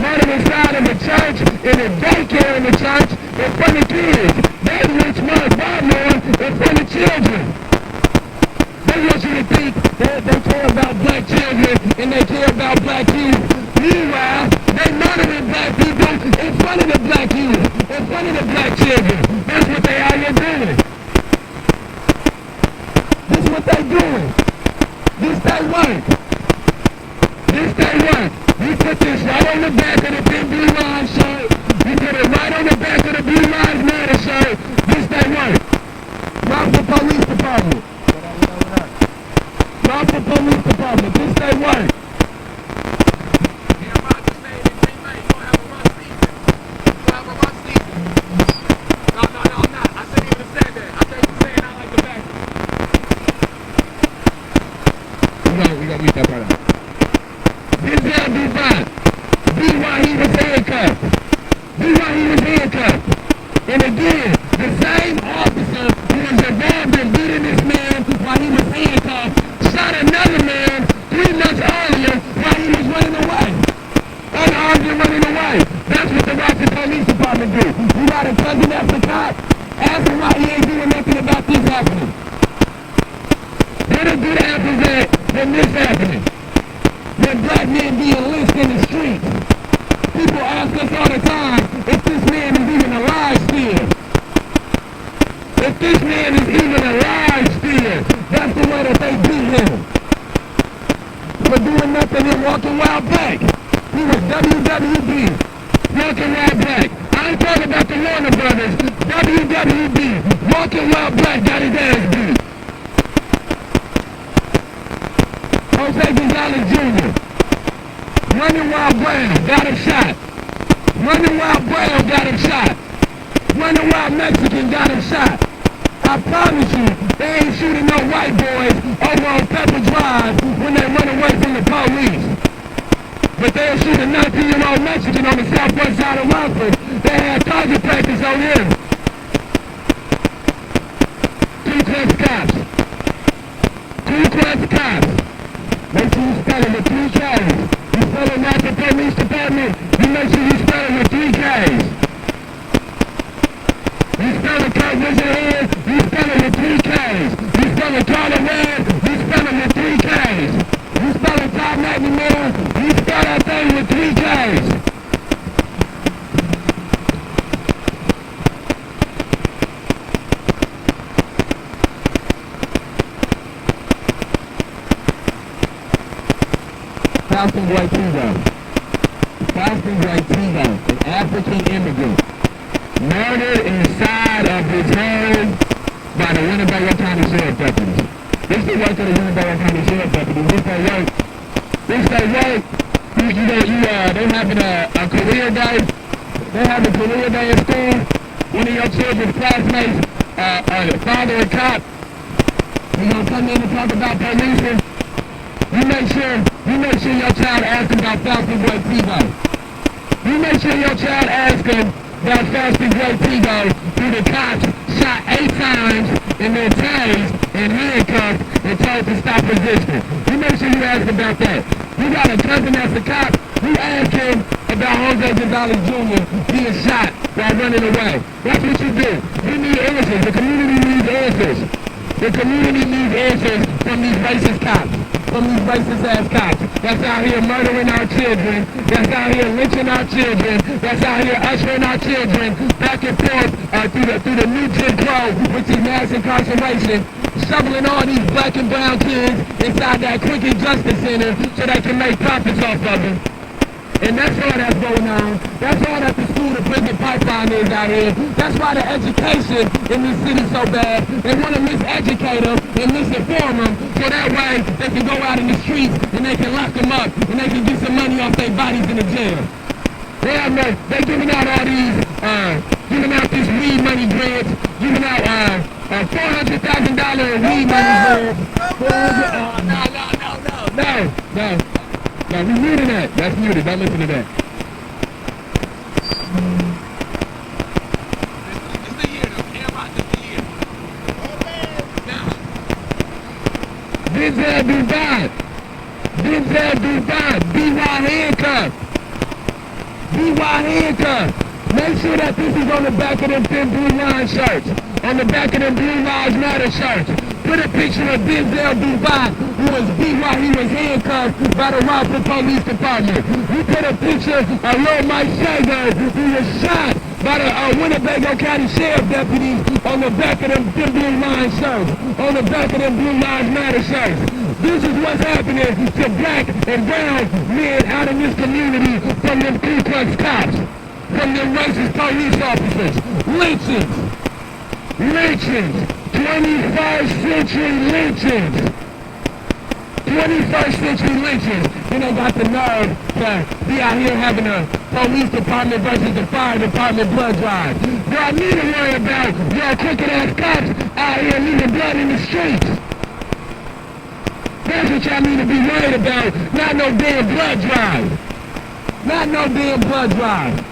S1: Murdered inside of the church, in a daycare in the church, in front of kids. They reach Mike Barnor in front of children. They want you to think that they care about black children and they care about black youth. Meanwhile, they murdering black people in front of the black youth, in front of the black children. That's what they out here doing. what they doing. This they work. This they work. You put this right on the back of the Thin Blue Line shirt. You put it right on the back of the Blue Lives Matter shirt. This they work. Rockford Police Department. Rockford Police Department. This they work. We gonna meet that part out. This guy be fine. Be why he was handcuffed. Be why he was handcuffed. And again, the same officer who was involved in beating this man while he was handcuffed shot another man 3 months earlier while he was running away. Unarmed and running away. That's what the Rockford Police Department do. You got a cousin that's a cop. Ask him why he ain't doing nothing about this happening. What a good after that when this happening. When black men being lynched in the streets. People ask us all the time if this man is even alive still. If this man is even alive still. That's the way that they beat him. For doing nothing and walking wild back. He was WWB. Walking wild back. I ain't talking about the Warner Brothers. WWB. Walking wild black got his ass beat. Jose Gonzalez Jr. Running Wild Brown got him shot. Running Wild Brown got him shot. Running Wild Mexican got him shot. I promise you, they ain't shooting no white boys over on Pepper Drive when they run away from the police. But they'll shoot a 19-year-old Mexican on the southwest side of Rockford. They had target practice on him. Ku Klux cops. Ku Klux cops. Make sure you spell it with 3 K's. You spell it not the police department, you make sure you spell it with 3 K's. You spell it Kurt Wizardhead, you spell it with 3 K's. You spell it Carter Red, you spell it with 3 K's. You spell it Todd McNamara, you spell that thing with 3 K's. Faustin Guaitigo. Faustin Guaitigo, an African immigrant, murdered inside of his home by the Winnebago County Sheriff deputies. This is work of the Winnebago County Sheriff deputies. This they work. This they work. They having a career day. They have a career day at school. One of your children's classmates, father a cop. You gonna come in and talk about policing. You make sure your child asks him about Faustin Guaitigo. You make sure your child asks him about Faustin Guaitigo, who the cops shot 8 times and then tased and handcuffed and told to stop resisting. You make sure you ask about that. You got a cousin that's a cop. You ask him about Jose Gonzalez Jr. being shot while running away. That's what you do. You need answers. The community needs answers. The community needs answers from these racist cops. From these racist ass cops that's out here murdering our children, that's out here lynching our children, that's out here ushering our children back and forth through the new Jim Crow, which is mass incarceration, shoveling all these black and brown kids inside that Quicken Justice Center so they can make profits off of them. And that's all that's going on. That's all that the school to prison pipeline is out here. That's why the education in this city so bad. They want to miseducate them and misinform them so that way they can go out in the streets and they can lock them up and they can get some money off their bodies in the jail. They giving out all these, giving out this weed money grants, giving out $400,000 weed money grants. No. No, we muted that. That's muted. Don't listen to that.
S3: It's the year, though. Everybody, it's the year. Now.
S1: Denzel Duval. B.Y. handcuffed. B.Y. handcuffed. Make sure that this is on the back of them Thin Blue Line shirts. On the back of them Blue Lives Matter shirts. Put a picture of Denzel Duval, who was beat while he was handcuffed by the Rockford Police Department. We put a picture of Lil Mike Shago, who was shot by the Winnebago County Sheriff deputies on the back of them Blue Line shirts, on the back of them Blue Lives Matter shirts. This is what's happening to black and brown men out in this community from them Ku Klux cops, from them racist police officers. Lynchings. Lynchings. 21st century lynchings. 21st century lynchings. Then they got the nerve to be out here having a police department versus the fire department blood drive. Y'all need to worry about y'all crooked ass cops out here leaving blood in the streets. That's what y'all need to be worried about. Not no damn blood drive. Not no damn blood drive.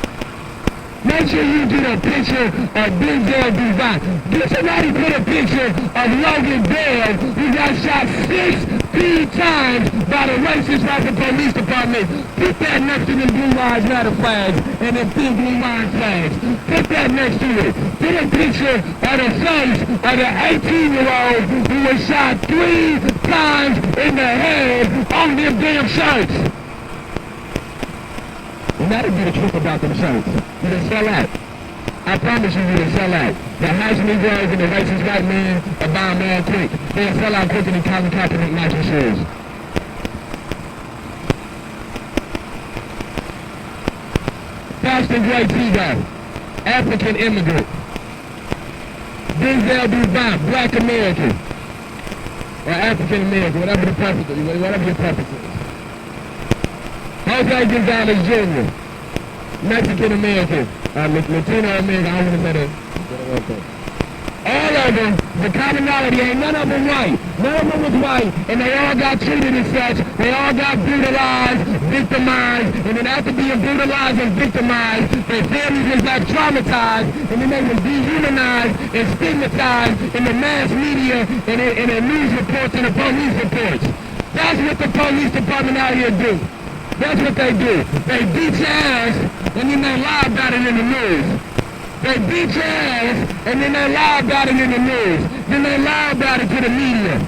S1: Make sure you get a picture of Denzel Devine. Did somebody put a picture of Logan Bell, who got shot 16 times by the racist Rapid Police Department? Put that next to them Blue Lives Matter flags and them thin Blue Line flags. Put that next to it. Put a picture of the face of the 18-year-old who was shot 3 times in the head on them damn shirts. And that'll be the truth about them shirts. You done sell out. I promise you, you done sell out. The house Negroes and the racist white men are buying all quick. They'll sell out quicker than Colin Kaepernick matching shoes. Boston Gray Tigo, African immigrant. Denzel Devine, Black American. Or African American, whatever the purpose is, whatever your purpose is. Jose Gonzalez Jr., Mexican American, Latino American, I don't want to say that. All of them, the commonality ain't none of them white. None of them was white, and they all got treated as such. They all got brutalized, victimized, and then after being brutalized and victimized, their families was like traumatized, and then they was dehumanized and stigmatized in the mass media and in the news reports and the police reports. That's what the police department out here do. That's what they do. They beat your ass, and then they lie about it in the news. They beat your ass, and then they lie about it in the news. Then they lie about it to the media.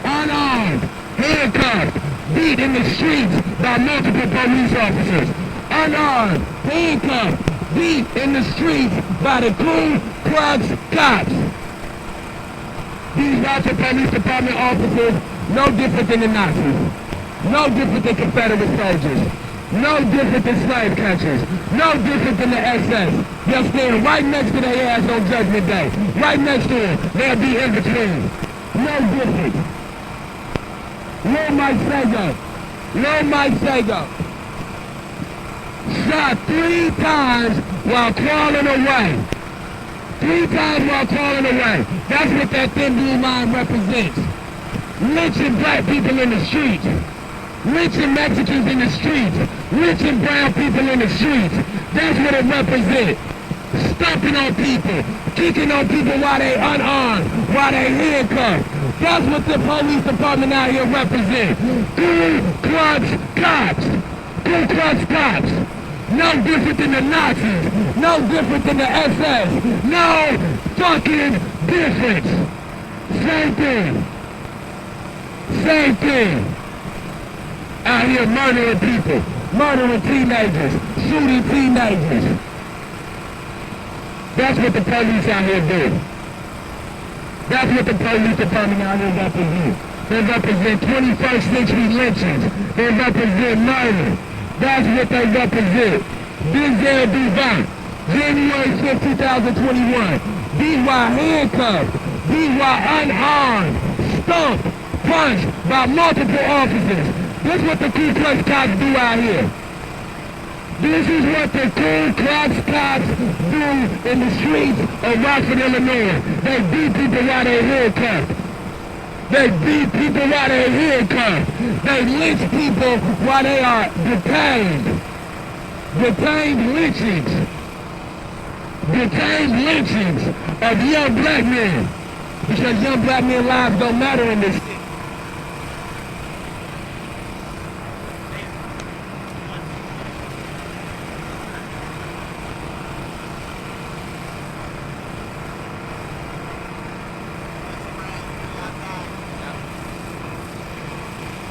S1: Unarmed, handcuffed, beat in the streets by multiple police officers. Unarmed, handcuffed, beat in the streets by the Ku Klux cops. These Rochester Police Department officers, no different than the Nazis. No different than Confederate soldiers. No different than slave catchers. No different than the SS. They'll stand right next to their ass on Judgment Day. Right next to them. They'll be in between. No different. Lil Mike Sago. Lil Mike Sago. Shot 3 times while crawling away. 3 times while crawling away. That's what that thin blue line represents. Lynching black people in the streets. Lynching Mexicans in the streets. Lynching brown people in the streets. That's what it represents. Stomping on people. Kicking on people while they unarmed. While they handcuffed. That's what the police department out here represents. Ku Klux cops. Ku Klux cops. No different than the Nazis. No different than the SS. No fucking difference. Same thing. Same thing. Out here murdering people, murdering teenagers, shooting teenagers. That's what the police out here do. That's what the police department out here represent. They represent 21st century lynchings. They represent murder. That's what they represent. Denzel Devine, January 5th, 2021. These were handcuffed. These were unarmed, stumped, punched by multiple officers. This is what the Ku Klux cops do out here. This is what the Ku Klux cops do in the streets of Rockford, Illinois. They beat people while they're handcuffed. They beat people while they're handcuffed. They lynch people while they are detained. Detained lynchings. Detained lynchings of young black men. Because young black men's lives don't matter in this city.